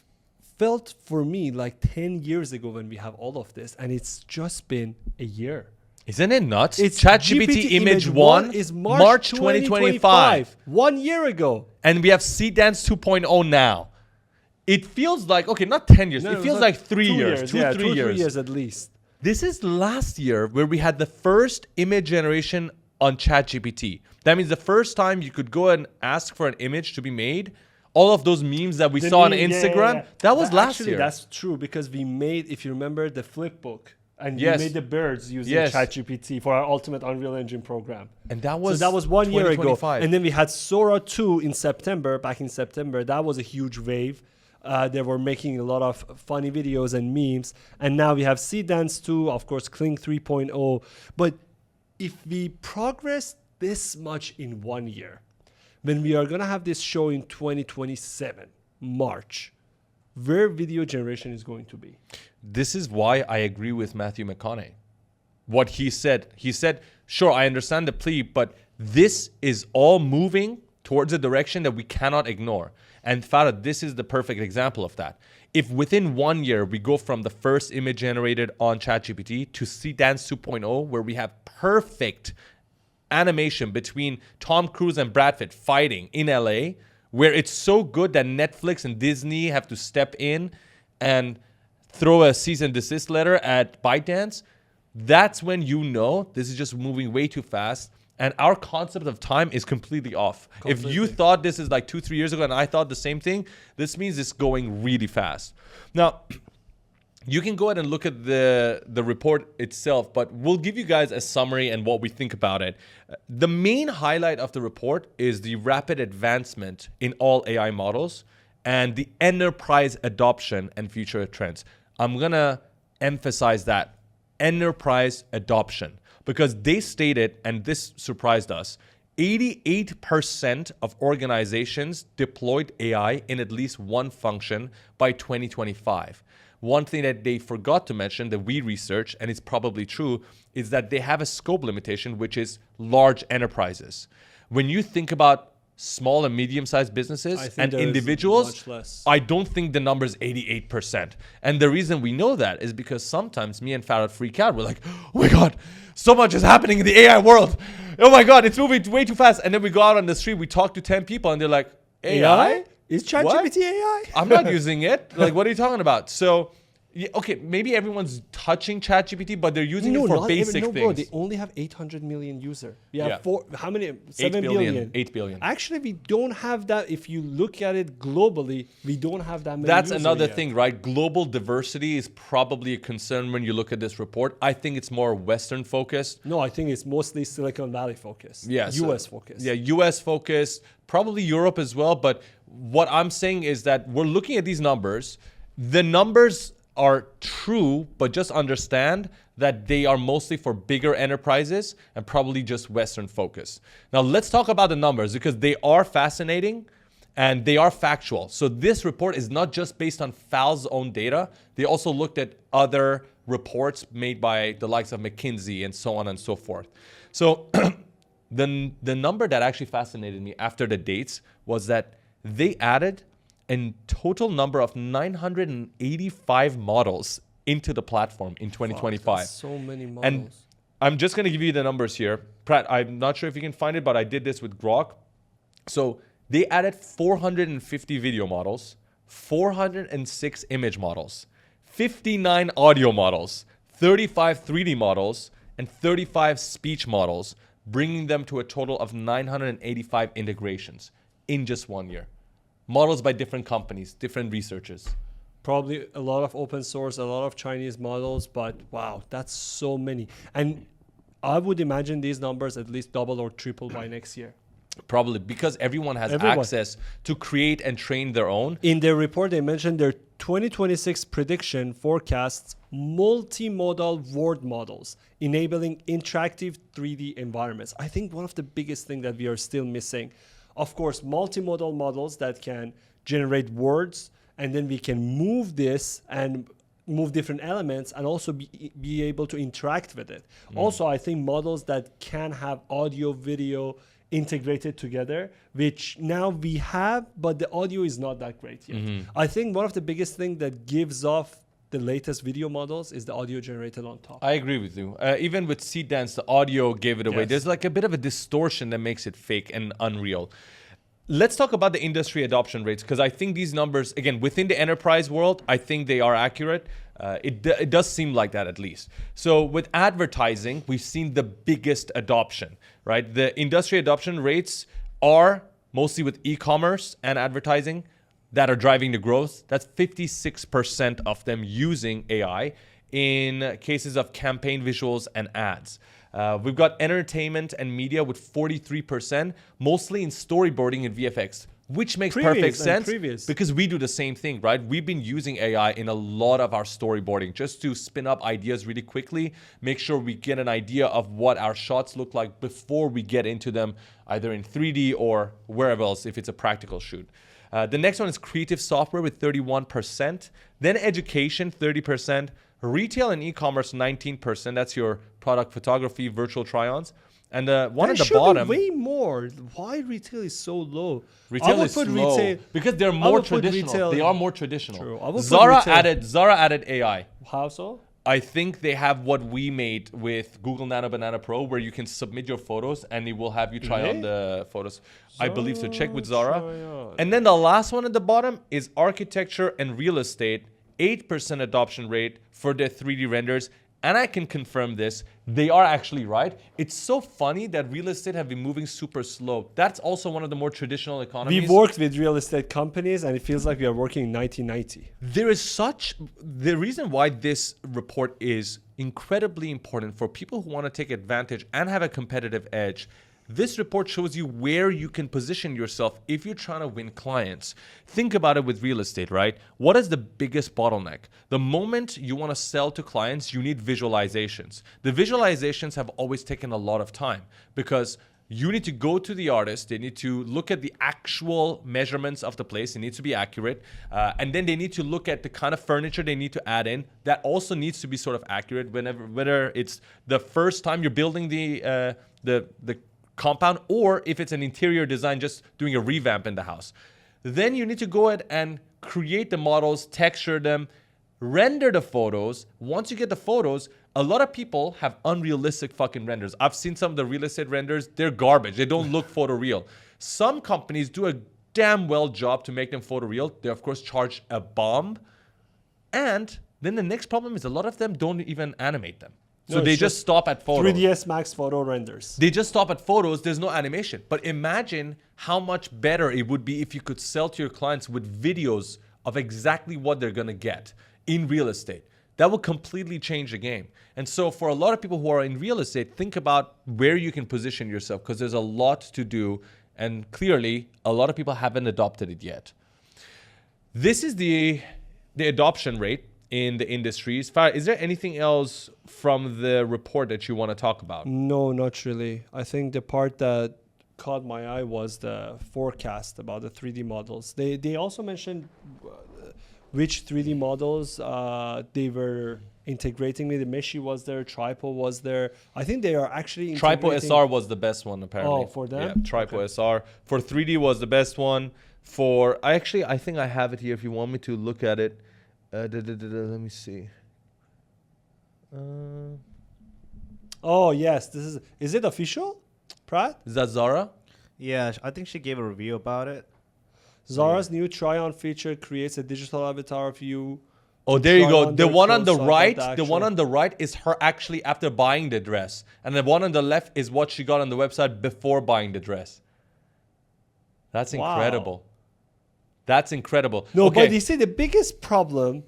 felt for me like 10 years ago when we have all of this, and it's just been a year. Isn't it nuts? It's ChatGPT Image 1 is March 2025. 1 year ago. And we have Seedance 2.0 now. It feels like, okay, not 10 years. It feels like 3 years. 2 or 3 years. 3 years at least. This is last year where we had the first image generation on ChatGPT. That means the first time you could go and ask for an image to be made. All of those memes that we saw on Instagram, that was last year. That's true, because we made, if you remember, the flip book. And yes. we made the birds using ChatGPT for our Ultimate Unreal Engine program. And that was 1 year ago. And then we had Sora 2 in September, back in September. That was a huge wave. They were making a lot of funny videos and memes. And now we have Seedance 2, of course, Kling 3.0. But if we progress this much in 1 year, when we are going to have this show in 2027, March, where video generation is going to be. This is why I agree with Matthew McConaughey. What he said, sure, I understand the plea, but this is all moving towards a direction that we cannot ignore. And Farhad, this is the perfect example of that. If within 1 year we go from the first image generated on ChatGPT to Seedance 2.0, where we have perfect animation between Tom Cruise and Brad Pitt fighting in LA, where it's so good that Netflix and Disney have to step in and throw a cease and desist letter at ByteDance, that's when this is just moving way too fast. And our concept of time is completely off. Completely. If you thought this is like 2-3 years ago and I thought the same thing, this means it's going really fast. Now, you can go ahead and look at the report itself, but we'll give you guys a summary and what we think about it. The main highlight of the report is the rapid advancement in all AI models and the enterprise adoption and future trends. I'm going to emphasize that, enterprise adoption, because they stated, and this surprised us, 88% of organizations deployed AI in at least one function by 2025. One thing that they forgot to mention that we researched, and it's probably true, is that they have a scope limitation, which is large enterprises. When you think about small and medium-sized businesses and individuals, I don't think the number is 88%. And the reason we know that is because sometimes me and Farhad freak out. We're like, oh my God, so much is happening in the AI world. Oh my God, it's moving way too fast. And then we go out on the street, we talk to 10 people and they're like, AI? Is ChatGPT AI? I'm not using it. Like, what are you talking about? So Yeah, okay, maybe everyone's touching ChatGPT, but they're using it for not basic no, things. bro, they only have 800 million users. We have Yeah. how many? 8 7 billion. 8 billion. Actually, we don't have that. If you look at it globally, we don't have that many. That's users another yet. thing, right? Global diversity is probably a concern when you look at this report. I think it's more Western focused. No, I think it's mostly Silicon Valley focused. Yeah, so- US focused. Yeah, US focused, probably Europe as well. But what I'm saying is that we're looking at these numbers. The numbers are true, but just understand that they are mostly for bigger enterprises and probably just Western focused. Now, let's talk about the numbers because they are fascinating and they are factual. So this report is not just based on FAL's own data. They also looked at other reports made by the likes of McKinsey and so on and so forth. So the number that actually fascinated me after the dates was that they added a total number of 985 models into the platform in 2025. That's so many models. And I'm just going to give you the numbers here. Pratt, I'm not sure if you can find it, but I did this with Grok. So they added 450 video models, 406 image models, 59 audio models, 35 3D models, and 35 speech models, bringing them to a total of 985 integrations in just 1 year. Models by different companies, different researchers. Probably a lot of open source, a lot of Chinese models, but wow, that's so many. And I would imagine these numbers at least double or triple by next year. Probably because everyone has Everyone. access to create and train their own. In their report, they mentioned their 2026 prediction forecasts multimodal world models, enabling interactive 3D environments. I think one of the biggest things that we are still missing, of course, multimodal models that can generate words, and then we can move this and move different elements and also be able to interact with it. Also, I think models that can have audio, video integrated together, which now we have, but the audio is not that great yet. I think one of the biggest things that gives off the latest video models is the audio generated on top. I agree with you. Even with Seed Dance, the audio gave it away. Yes. There's like a bit of a distortion that makes it fake and unreal. Let's talk about the industry adoption rates because I think these numbers, again, within the enterprise world, I think they are accurate. It does seem like that at least. So with advertising, we've seen the biggest adoption, right? The industry adoption rates are mostly with e-commerce and advertising that are driving the growth. That's 56% of them using AI in cases of campaign visuals and ads. We've got entertainment and media with 43%, mostly in storyboarding and VFX, which makes perfect sense because we do the same thing, right? We've been using AI in a lot of our storyboarding just to spin up ideas really quickly, make sure we get an idea of what our shots look like before we get into them, either in 3D or wherever else if it's a practical shoot. The next one is creative software with 31%, then education 30%, retail and e-commerce 19%. That's your product photography, virtual try-ons. And the one at the bottom, way more. Why retail is so low? Retail is slow because they're more traditional. They are more traditional. True. Zara added AI. How so? I think they have what we made with Google Nano Banana Pro, where you can submit your photos and it will have you try on the photos. I believe so. Check with Zara. And then the last one at the bottom is architecture and real estate. 8% adoption rate for their 3D renders. And I can confirm this, they are actually right. It's so funny that real estate have been moving super slow. That's also one of the more traditional economies. We've worked with real estate companies and it feels like we are working in 1990. The reason why this report is incredibly important for people who want to take advantage and have a competitive edge. This report shows you where you can position yourself if you're trying to win clients. Think about it with real estate, right? What is the biggest bottleneck? The moment you want to sell to clients, you need visualizations. The visualizations have always taken a lot of time because you need to go to the artist. They need to look at the actual measurements of the place. It needs to be accurate. And then they need to look at the kind of furniture they need to add in. That also needs to be sort of accurate whether it's the first time you're building the compound or if it's an interior design, just doing a revamp in the house. Then you need to go ahead and create the models, texture them, render the photos. Once you get the photos, a lot of people have unrealistic fucking renders. I've seen some of the real estate renders. They're garbage. They don't look photoreal. Some companies do a damn well job to make them photoreal. They, of course, charge a bomb. And then the next problem is a lot of them don't even animate them. So No, they it's just just stop at photos. 3ds Max photo renders. They just stop at photos. There's no animation. But imagine how much better it would be if you could sell to your clients with videos of exactly what they're going to get in real estate. That would completely change the game. And so for a lot of people who are in real estate, think about where you can position yourself, because there's a lot to do. And clearly, a lot of people haven't adopted it yet. This is the adoption rate in the industries. Farah, is there anything else from the report that you want to talk about? No, not really. I think the part that caught my eye was the forecast about the 3D models. They also mentioned which 3D models they were integrating with. The Meshi was there, Tripo was there. I think they are actually Tripo integrating- SR was the best one, apparently. Oh, for them? Yeah, Tripo Okay. SR. For 3D was the best one. For, I think I have it here if you want me to look at it. Let me see. Oh, yes. Is it official, Pratt? Is that Zara? Yeah, I think she gave a review about it. Zara's new try-on feature creates a digital avatar of you. Oh, to there you try go. on The their one on the clothes, so right, that the one on the right is her actually after buying the dress. And the one on the left is what she got on the website before buying the dress. That's Wow. incredible. That's incredible. No, Okay. but you see, the biggest problem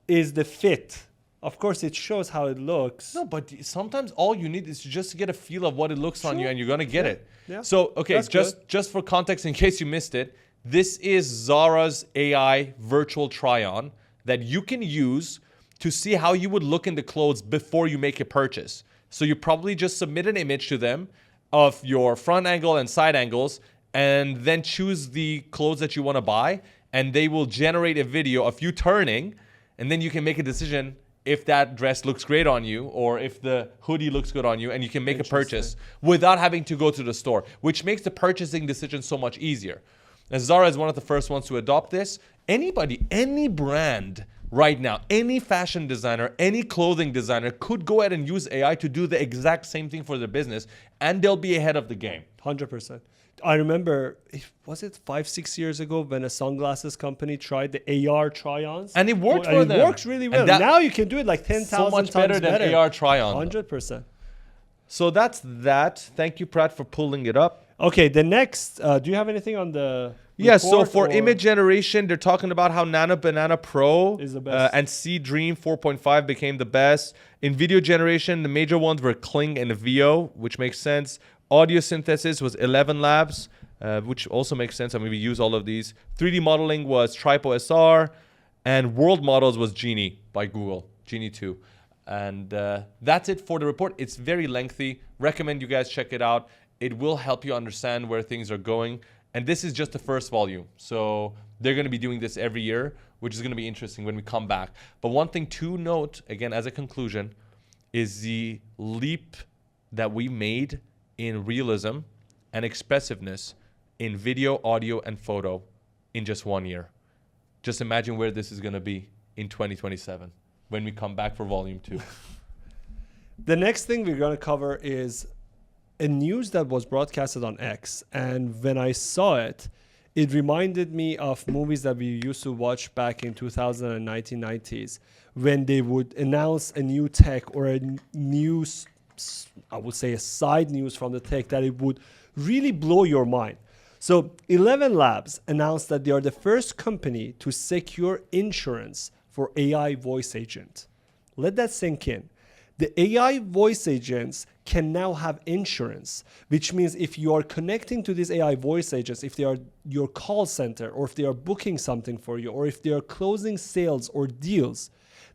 is the fit. Of course, it shows how it looks. No, but sometimes all you need is just to get a feel of what it looks on you, Sure. and you're gonna get it. Yeah. So, okay, That's just for context, in case you missed it, this is Zara's AI virtual try-on that you can use to see how you would look in the clothes before you make a purchase. So you probably just submit an image to them of your front angle and side angles, and then choose the clothes that you want to buy, and they will generate a video of you turning, and then you can make a decision if that dress looks great on you or if the hoodie looks good on you, and you can make a purchase without having to go to the store, which makes the purchasing decision so much easier. And Zara is one of the first ones to adopt this. Anybody, any brand right now, any fashion designer, any clothing designer could go ahead and use AI to do the exact same thing for their business, and they'll be ahead of the game. 100%. I remember, was it 5-6 years ago when a sunglasses company tried the AR try-ons? And it worked And for it them. works really And well. that- Now you can do it like 10,000 So much times better than AR try-on. 100%. So that's that. Thank you, Pratt, for pulling it up. Okay, the next, do you have anything on the Yeah, so report, for or- image generation, they're talking about how Nano Banana Pro Is the best. and C Dream 4.5 became the best. In video generation, the major ones were Kling and VO, which makes sense. Audio synthesis was ElevenLabs, which also makes sense. I mean, we use all of these. 3D modeling was Tripo SR, and world models was Genie by Google, Genie 2. And that's it for the report. It's very lengthy. Recommend you guys check it out. It will help you understand where things are going. And this is just the first volume. So they're going to be doing this every year, which is going to be interesting when we come back. But one thing to note, again, as a conclusion, is the leap that we made in realism and expressiveness in video, audio, and photo in just 1 year. Just imagine where this is going to be in 2027 when we come back for volume 2. The next thing we're going to cover is a news that was broadcasted on X. And when I saw it, it reminded me of movies that we used to watch back in 2000 and 1990s when they would announce a new tech or a news, I would say a side news from the tech that it would really blow your mind. So ElevenLabs announced that they are the first company to secure insurance for AI voice agent. Let that sink in. The AI voice agents can now have insurance, which means if you are connecting to these AI voice agents, if they are your call center, or if they are booking something for you, or if they are closing sales or deals,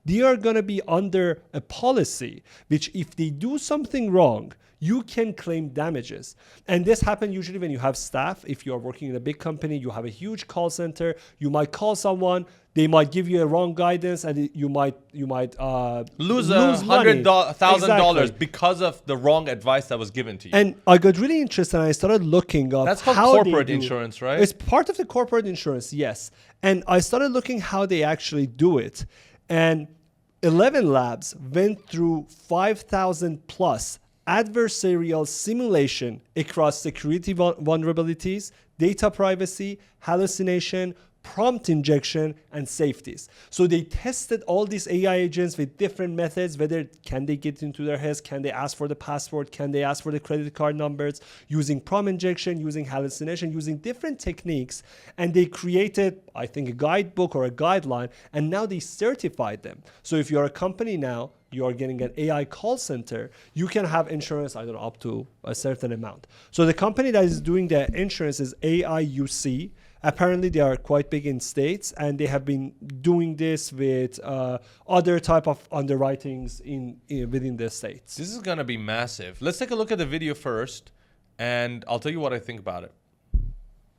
they are going to be under a policy, which if they do something wrong, you can claim damages. And this happens usually when you have staff. If you are working in a big company, you have a huge call center, you might call someone, they might give you a wrong guidance, and you might Lose money. $100,000 Exactly. because of the wrong advice that was given to you. And I got really interested and I started looking up That's called how they corporate do- insurance, right? It's part of the corporate insurance, yes. And I started looking how they actually do it. And ElevenLabs went through 5,000 plus adversarial simulation across security vulnerabilities, data privacy, hallucination, prompt injection and safeties. So they tested all these AI agents with different methods, whether can they get into their heads, can they ask for the password, can they ask for the credit card numbers, using prompt injection, using hallucination, using different techniques. And they created, I think, a guidebook or a guideline, and now they certified them. So if you're a company now, you are getting an AI call center, you can have insurance, I don't know, up to a certain amount. So the company that is doing the insurance is AIUC. Apparently they are quite big in states, and they have been doing this with other type of underwritings within the states. This is gonna be massive. Let's take a look at the video first, and I'll tell you what I think about it.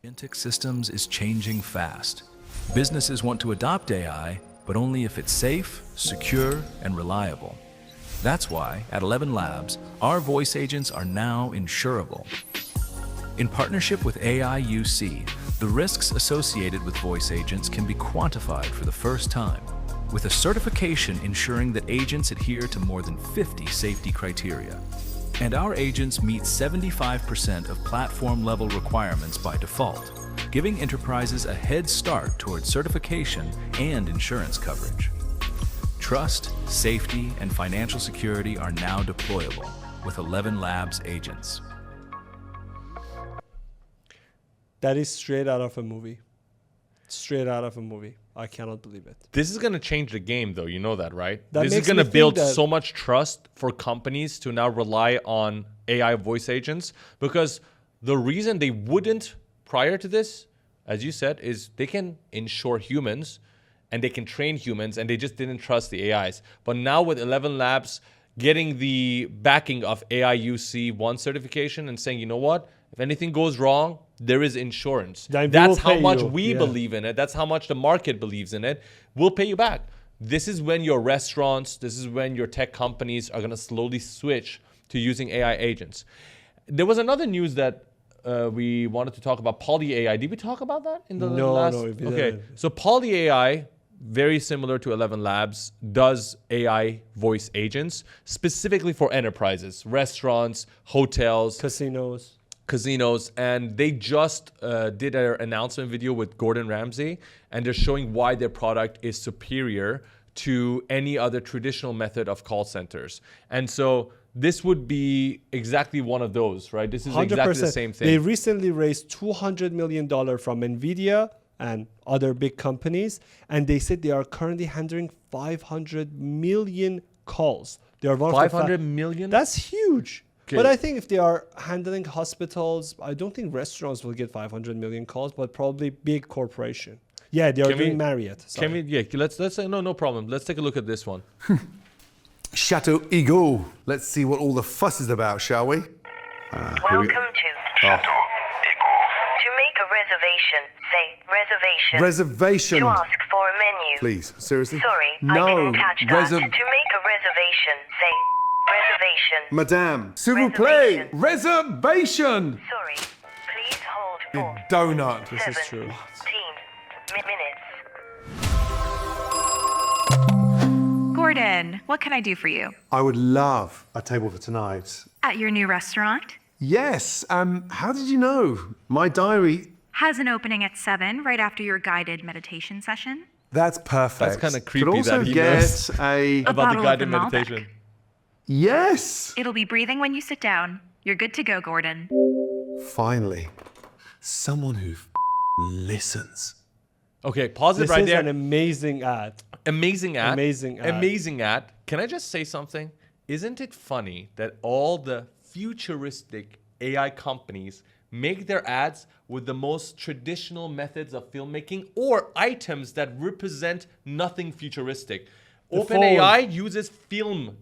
Agentic systems is changing fast. Businesses want to adopt AI, but only if it's safe, secure, and reliable. That's why, at ElevenLabs, our voice agents are now insurable. In partnership with AIUC, the risks associated with voice agents can be quantified for the first time, with a certification ensuring that agents adhere to more than 50 safety criteria. And our agents meet 75% of platform-level requirements by default, giving enterprises a head start towards certification and insurance coverage. Trust, safety, and financial security are now deployable with ElevenLabs agents. That is straight out of a movie. Straight out of a movie. I cannot believe it. This is going to change the game, though. You know that, right? That This is makes going to me build think that- so much trust for companies to now rely on AI voice agents, because the reason they wouldn't prior to this, as you said, is they can insure humans and they can train humans, and they just didn't trust the AIs. But now with ElevenLabs getting the backing of AIUC 1 certification and saying, you know what, if anything goes wrong, there is insurance. Then we That's will how pay much you. we Yeah. believe in it. That's how much the market believes in it. We'll pay you back. This is when your restaurants, this is when your tech companies are going to slowly switch to using AI agents. There was another news that we wanted to talk about, PolyAI. Did we talk about that in the last? No, we didn't. Okay, so PolyAI, very similar to ElevenLabs, does AI voice agents specifically for enterprises, restaurants, hotels, casinos, and they just did an announcement video with Gordon Ramsay, and they're showing why their product is superior to any other traditional method of call centers. And so this would be exactly one of those, right? This is exactly the same thing. They recently raised $200 million from NVIDIA and other big companies, and they said they are currently handling 500 million calls. They are one of the 500 million? That's huge. Okay. But I think if they are handling hospitals, I don't think restaurants will get 500 million calls, but probably big corporation. Yeah, they are doing Marriott. Can we? Yeah, let's say no problem. Let's take a look at this one. Chateau Eagle. Let's see what all the fuss is about, shall we? Welcome to Chateau Eagle. To make a reservation, say reservation. Reservation. To ask for a menu. Please, seriously? Sorry, I No. didn't catch that. To make a reservation, say reservation. Madame, s'il vous plaît. Reservation. Reservation. Sorry, please hold for Donut. This is true. 17 minutes. Gordon, what can I do for you? I would love a table for tonight. At your new restaurant? Yes. How did you know? My diary. Has an opening at 7, right after your guided meditation session. That's perfect. That's kinda creepy Could also that he get knows. a. About the bottle of guided the Malbec. meditation. Yes. It'll be breathing when you sit down. You're good to go, Gordon. Finally, someone who listens. Okay, pause it This right is there. an amazing ad. Amazing ad. Amazing ad. Amazing ad. Can I just say something? Isn't it funny that all the futuristic AI companies make their ads with the most traditional methods of filmmaking or items that represent nothing futuristic? The OpenAI uses film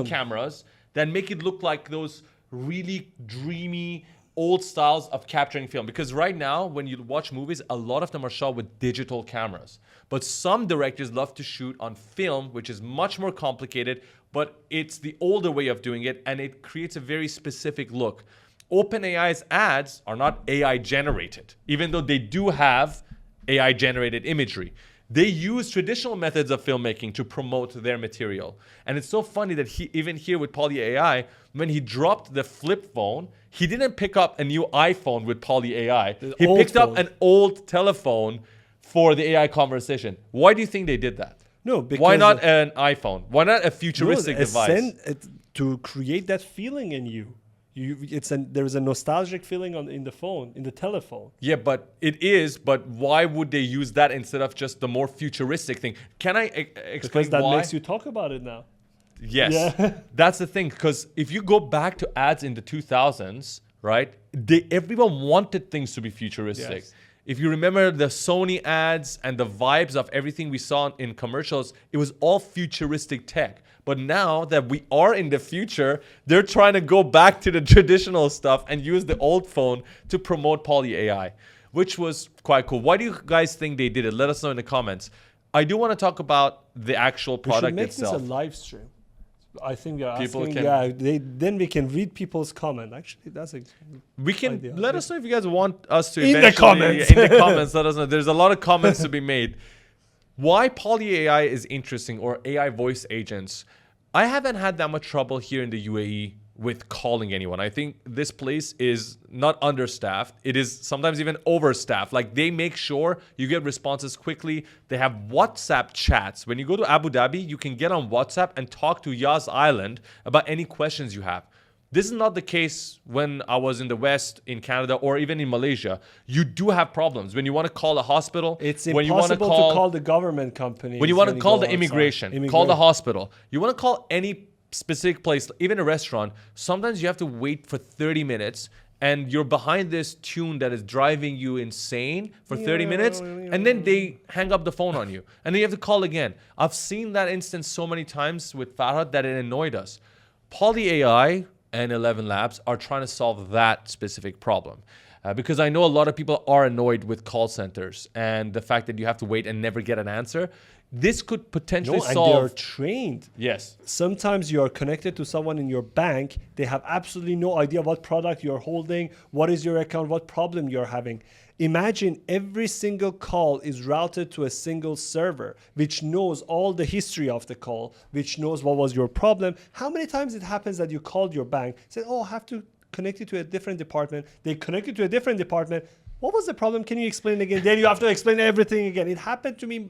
cameras that make it look like those really dreamy old styles of capturing film. Because right now, when you watch movies, a lot of them are shot with digital cameras. But some directors love to shoot on film, which is much more complicated, but it's the older way of doing it, and it creates a very specific look. OpenAI's ads are not AI generated, even though they do have AI generated imagery. They use traditional methods of filmmaking to promote their material. And it's so funny that even here with PolyAI, when he dropped the flip phone, he didn't pick up a new iPhone with PolyAI. He picked up an old telephone for the AI conversation. Why do you think they did that? No, because why not an iPhone? Why not a futuristic device? To create that feeling in you. There is a nostalgic feeling in the phone, in the telephone. Yeah, but it is. But why would they use that instead of just the more futuristic thing? Can I explain because that why? makes you talk about it now. Yes, yeah. That's the thing. Because if you go back to ads in the 2000s, right? Everyone wanted things to be futuristic. Yes. If you remember the Sony ads and the vibes of everything we saw in commercials, it was all futuristic tech. But now that we are in the future, they're trying to go back to the traditional stuff and use the old phone to promote PolyAI, which was quite cool. Why do you guys think they did it? Let us know in the comments. I do want to talk about the actual product itself. We should make this a live stream. I think you're People asking, then we can read people's comment. Actually, that's a idea. Let us know if you guys want us to in the comments. In the comments, let us know. There's a lot of comments to be made. Why PolyAI is interesting, or AI voice agents. I haven't had that much trouble here in the UAE with calling anyone. I think this place is not understaffed. It is sometimes even overstaffed. Like, they make sure you get responses quickly. They have WhatsApp chats. When you go to Abu Dhabi, you can get on WhatsApp and talk to Yas Island about any questions you have. This is not the case when I was in the West, in Canada, or even in Malaysia. You do have problems. When you want to call a hospital, it's when impossible to call the government company. When you want to call the immigration, call the hospital. You want to call any specific place, even a restaurant, sometimes you have to wait for 30 minutes and you're behind this tune that is driving you insane for 30 minutes, and then they hang up the phone on you. And then you have to call again. I've seen that instance so many times with Farhad that it annoyed us. PolyAI and ElevenLabs are trying to solve that specific problem. Because I know a lot of people are annoyed with call centers and the fact that you have to wait and never get an answer. This could potentially solve. And they're trained. Yes. Sometimes you are connected to someone in your bank. They have absolutely no idea what product you're holding, what is your account, what problem you're having. Imagine every single call is routed to a single server, which knows all the history of the call, which knows what was your problem. How many times it happens that you called your bank, said, oh, I have to connect you to a different department. They connect you to a different department. What was the problem? Can you explain again? Then you have to explain everything again. It happened to me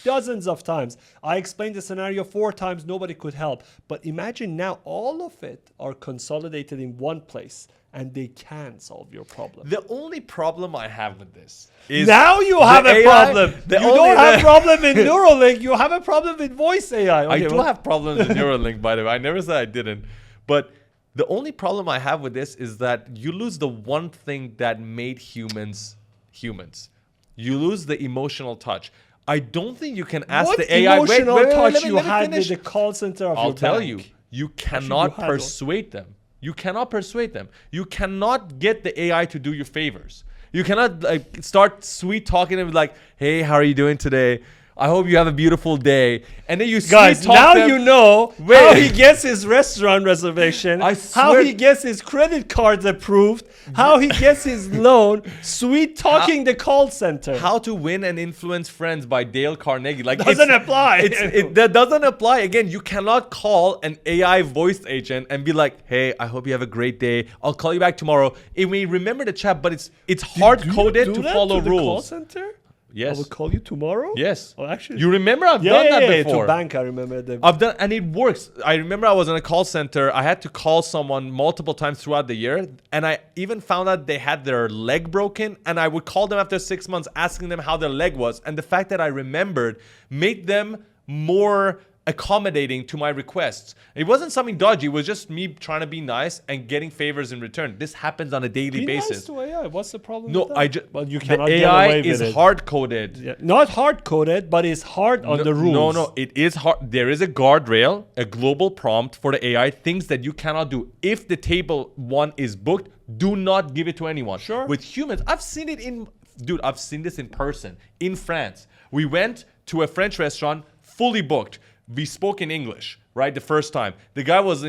dozens of times. I explained the scenario 4 times. Nobody could help. But imagine now all of it are consolidated in one place and they can solve your problem. The only problem I have with this is now you have a problem. You don't have a problem in Neuralink. You have a problem with voice AI. Okay, I do have problems with Neuralink, by the way. I never said I didn't. But the only problem I have with this is that you lose the one thing that made humans humans. You lose the emotional touch. I don't think you can ask the AI. What emotional touch you had with the call center of your bank? I'll tell you. You cannot persuade them. You cannot persuade them. You cannot get the AI to do you favors. You cannot start sweet talking and be like, hey, how are you doing today? I hope you have a beautiful day. And then you guys, now you know how he gets his restaurant reservation, how he gets his credit cards approved, how he gets his loan, sweet talking the call center. How to Win and Influence Friends by Dale Carnegie. Like, doesn't apply. That doesn't apply. Again, you cannot call an AI voice agent and be like, hey, I hope you have a great day. I'll call you back tomorrow. It may remember the chat, but it's hard-coded to follow rules. Call center? Yes. I will call you tomorrow? Yes. Oh, actually. You remember I've done that before. To bank, I remember that. I've done, and it works. I remember I was in a call center. I had to call someone multiple times throughout the year. And I even found out they had their leg broken. And I would call them after 6 months asking them how their leg was. And the fact that I remembered made them more accommodating to my requests. It wasn't something dodgy. It was just me trying to be nice and getting favors in return. This happens on a daily basis. Nice to AI. What's the problem? No, with that? Well, you cannot the get AI away with is it. hard coded. Yeah. Not hard coded, but it's hard on the rules. No, it is hard. There is a guardrail, a global prompt for the AI, things that you cannot do. If the table 1 is booked, do not give it to anyone. Sure. With humans, I've seen it I've seen this in person in France. We went to a French restaurant, fully booked. We spoke in English, right? The first time. The guy was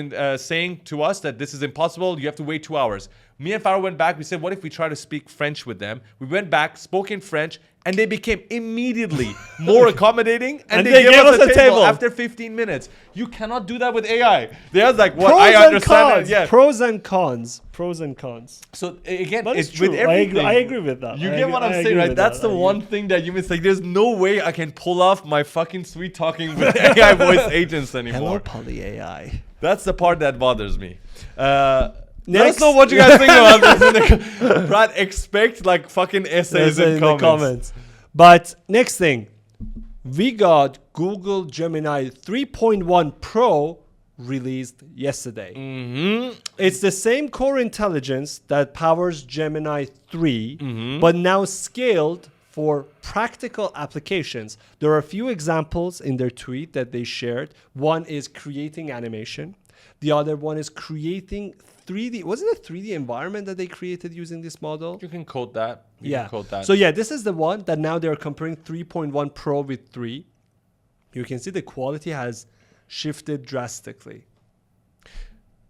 saying to us that this is impossible. You have to wait 2 hours. Me and Farah went back. We said, what if we try to speak French with them? We went back, spoke in French, and they became immediately more accommodating. And they gave us a table after 15 minutes. You cannot do that with AI. They're like, what? Pros I and understand cons. it. Yeah. Pros and cons. Pros and cons. So again, But it's true. with everything. I agree with that. You I get agree- what I I'm saying, agree right? with That's that. the I one agree. thing that you miss. Like, there's no way I can pull off my fucking sweet talking with AI voice agents anymore. Hello, PolyAI. That's the part that bothers me. Let us Next- know what you guys think about this. Brad, expect like fucking essays in the comments. But next thing, we got Google Gemini 3.1 Pro released yesterday. It's the same core intelligence that powers Gemini 3, but now scaled for practical applications. There are a few examples in their tweet that they shared. One is creating animation. The other one is creating 3D. Was it a 3D environment that they created using this model? You can code that. You can code that. So yeah, this is the one that now they're comparing 3.1 Pro with 3. You can see the quality has shifted drastically.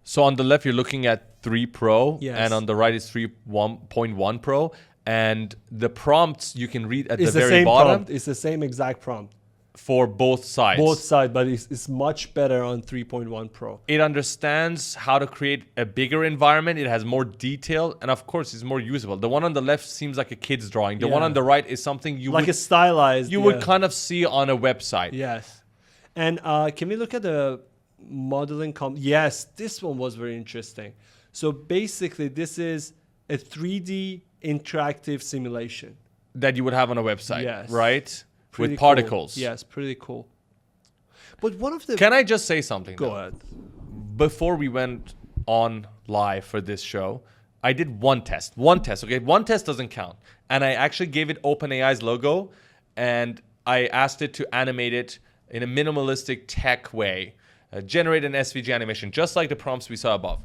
So on the left, you're looking at 3 Pro, Yes. and on the right is 3.1 Pro. And the prompts you can read at It's the the very same bottom prompt. It's the same exact prompt. for both sides. Both sides, but it's much better on 3.1 Pro. It understands how to create a bigger environment. It has more detail, and of course, it's more usable. The one on the left seems like a kid's drawing. The one Yeah. on the right is something you Like would a stylized. you would kind of see on a website. Yes. And can we look at the modeling? Yes, this one was very interesting. So basically, this is a 3D interactive simulation. That you would have on a website, Yes. right? Pretty With cool. particles. Yes, pretty cool. But one of the... Can I just say something? Go though? ahead. Before we went on live for this show, I did one test. One test, okay? One test doesn't count. And I actually gave it OpenAI's logo, and I asked it to animate it in a minimalistic tech way, generate an SVG animation, just like the prompts we saw above.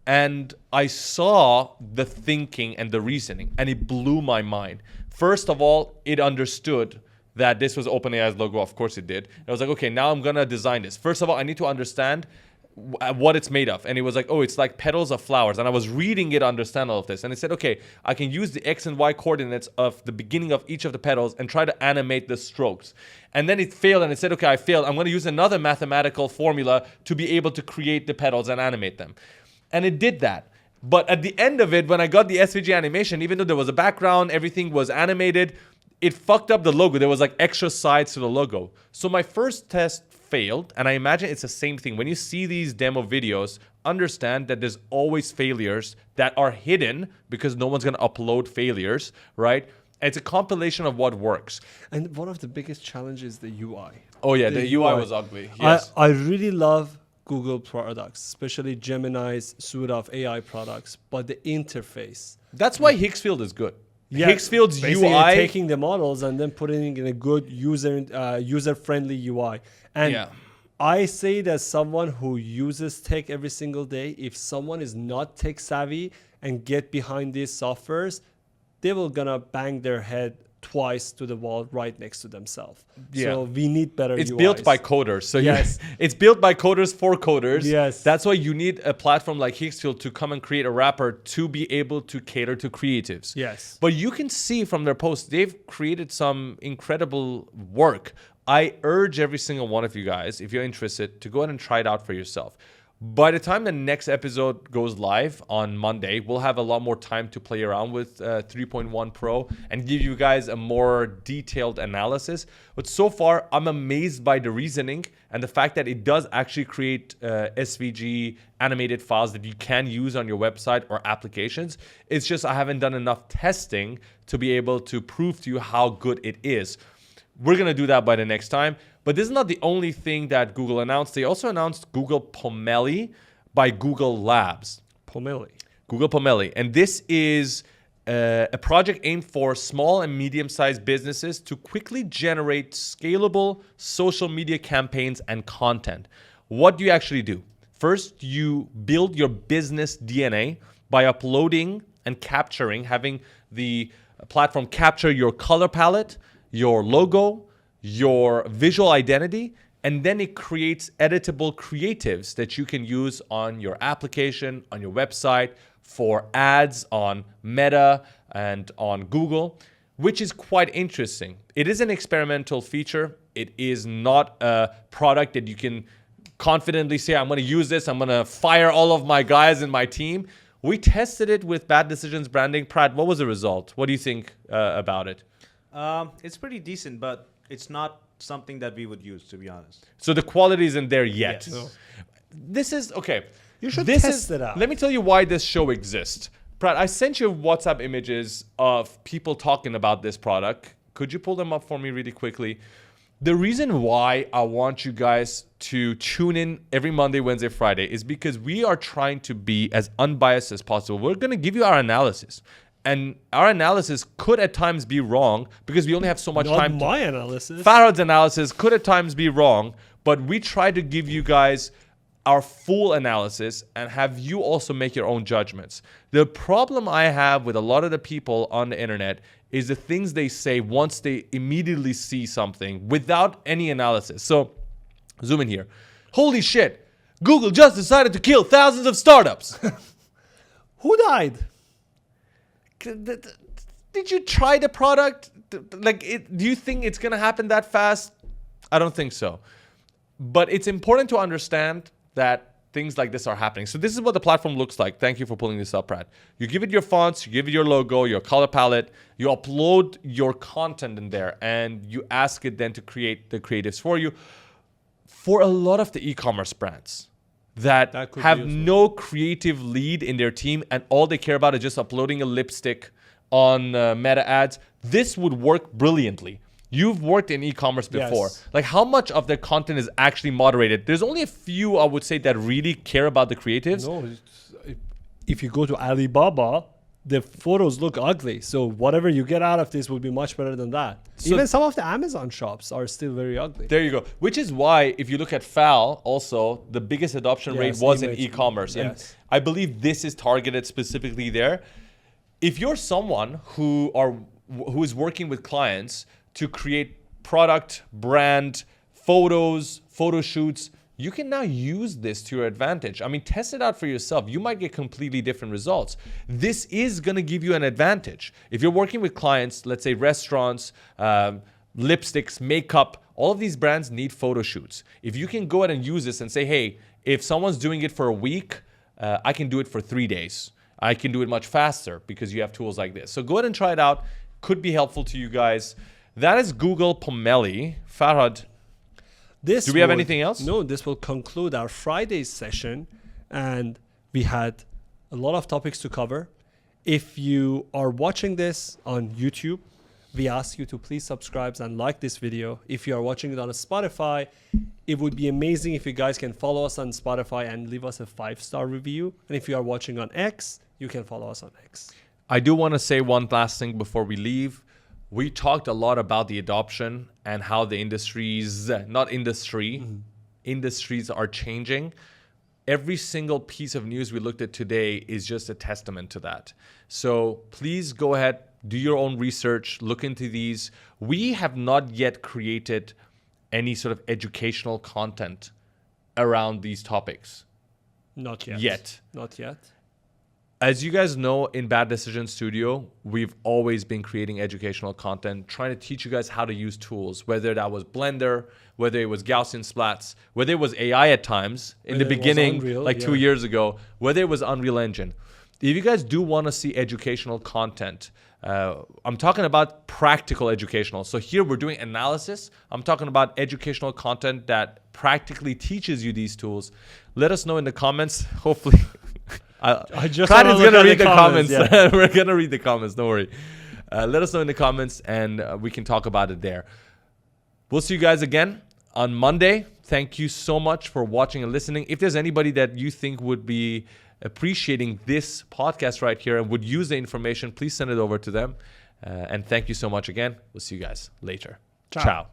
And I saw the thinking and the reasoning, and it blew my mind. First of all, it understood that this was OpenAI's logo. Of course it did. I was like, okay, now I'm going to design this. First of all, I need to understand what it's made of. And it was like, oh, it's like petals of flowers. And I was reading it, understand all of this. And it said, okay, I can use the X and Y coordinates of the beginning of each of the petals and try to animate the strokes. And then it failed, and it said, okay, I failed. I'm going to use another mathematical formula to be able to create the petals and animate them. And it did that. But at the end of it, when I got the SVG animation, even though there was a background, everything was animated, it fucked up the logo. There was like extra sides to the logo. So my first test failed, and I imagine it's the same thing. When you see these demo videos, understand that there's always failures that are hidden because no one's going to upload failures, right? It's a compilation of what works. And one of the biggest challenges is the UI. Oh yeah, the UI was ugly. Yes. I really love Google products, especially Gemini's suite of AI products, but the interface. That's why Higgsfield is good. Yeah, Higgsfield's basically UI taking the models and then putting in a good user-friendly UI. And Yeah. I say that someone who uses tech every single day, if someone is not tech savvy and get behind these softwares, they will gonna bang their head twice to the wall right next to themselves. Yeah. So we need better It's UIs. built by coders. So Yes. it's built by coders for coders. Yes. That's why you need a platform like Higgsfield to come and create a wrapper to be able to cater to creatives. Yes. But you can see from their posts, they've created some incredible work. I urge every single one of you guys, if you're interested, to go ahead and try it out for yourself. By the time the next episode goes live on Monday, we'll have a lot more time to play around with 3.1 Pro and give you guys a more detailed analysis. But so far, I'm amazed by the reasoning and the fact that it does actually create SVG animated files that you can use on your website or applications. It's just I haven't done enough testing to be able to prove to you how good it is. We're going to do that by the next time. But this is not the only thing that Google announced. They also announced Google Pomeli by Google Labs. Pomeli. Google Pomeli. And this is a project aimed for small and medium-sized businesses to quickly generate scalable social media campaigns and content. What do you actually do? First, you build your business DNA by uploading and capturing, having the platform capture your color palette, your logo, your visual identity, and then it creates editable creatives that you can use on your application, on your website, for ads on Meta and on Google, which is quite interesting. It is an experimental feature. It is not a product that you can confidently say, I'm going to use this, I'm going to fire all of my guys in my team. We tested it with Bad Decisions branding. Pratt, what was the result? What do you think about it? It's pretty decent, but it's not something that we would use, to be honest. So the quality isn't there yet. Yes. No. This is, okay. You should this test it out. Let me tell you why this show exists. Pratt, I sent you WhatsApp images of people talking about this product. Could you pull them up for me really quickly? The reason why I want you guys to tune in every Monday, Wednesday, Friday is because we are trying to be as unbiased as possible. We're going to give you our analysis. And our analysis could at times be wrong because we only have so much time. Not my analysis. Farhad's analysis could at times be wrong, but we try to give you guys our full analysis and have you also make your own judgments. The problem I have with a lot of the people on the internet is the things they say once they immediately see something without any analysis. So zoom in here. Holy shit, Google just decided to kill thousands of startups. Who died? Did you try the product? Do you think it's going to happen that fast? I don't think so. But it's important to understand that things like this are happening. So this is what the platform looks like. Thank you for pulling this up, Brad. You give it your fonts, you give it your logo, your color palette, you upload your content in there, and you ask it then to create the creatives for you. For a lot of the e-commerce brands that have no creative lead in their team and all they care about is just uploading a lipstick on Meta ads, this would work brilliantly. You've worked in e-commerce before. Yes. Like, how much of their content is actually moderated? There's only a few, I would say, that really care about the creatives. No, if you go to Alibaba, the photos look ugly. So whatever you get out of this will be much better than that. So even some of the Amazon shops are still very ugly. There you go. Which is why, if you look at FAL, also, the biggest adoption rate was in e-commerce. Yes. And I believe this is targeted specifically there. If you're someone who is working with clients to create product, brand, photos, photo shoots, you can now use this to your advantage. I mean, test it out for yourself. You might get completely different results. This is going to give you an advantage. If you're working with clients, let's say restaurants, lipsticks, makeup, all of these brands need photo shoots. If you can go ahead and use this and say, hey, if someone's doing it for a week, I can do it for 3 days. I can do it much faster because you have tools like this. So go ahead and try it out. Could be helpful to you guys. That is Google Pomeli. Farhad, do we have anything else? No, this will conclude our Friday's session. And we had a lot of topics to cover. If you are watching this on YouTube, we ask you to please subscribe and like this video. If you are watching it on Spotify, it would be amazing if you guys can follow us on Spotify and leave us a 5-star review. And if you are watching on X, you can follow us on X. I do want to say one last thing before we leave. We talked a lot about the adoption and how the industries are changing. Every single piece of news we looked at today is just a testament to that. So please go ahead, do your own research, look into these. We have not yet created any sort of educational content around these topics. Not yet. Not yet. As you guys know, in Bad Decision Studio, we've always been creating educational content, trying to teach you guys how to use tools, whether that was Blender, whether it was Gaussian splats, whether it was AI at times in the beginning, Unreal, like 2 years ago, whether it was Unreal Engine. If you guys do want to see educational content, I'm talking about practical educational. So here we're doing analysis. I'm talking about educational content that practically teaches you these tools. Let us know in the comments. Hopefully... I just Pratt is going to read the comments. Yeah. We're going to read the comments. Don't worry. Let us know in the comments and we can talk about it there. We'll see you guys again on Monday. Thank you so much for watching and listening. If there's anybody that you think would be appreciating this podcast right here and would use the information, please send it over to them. And thank you so much again. We'll see you guys later. Ciao.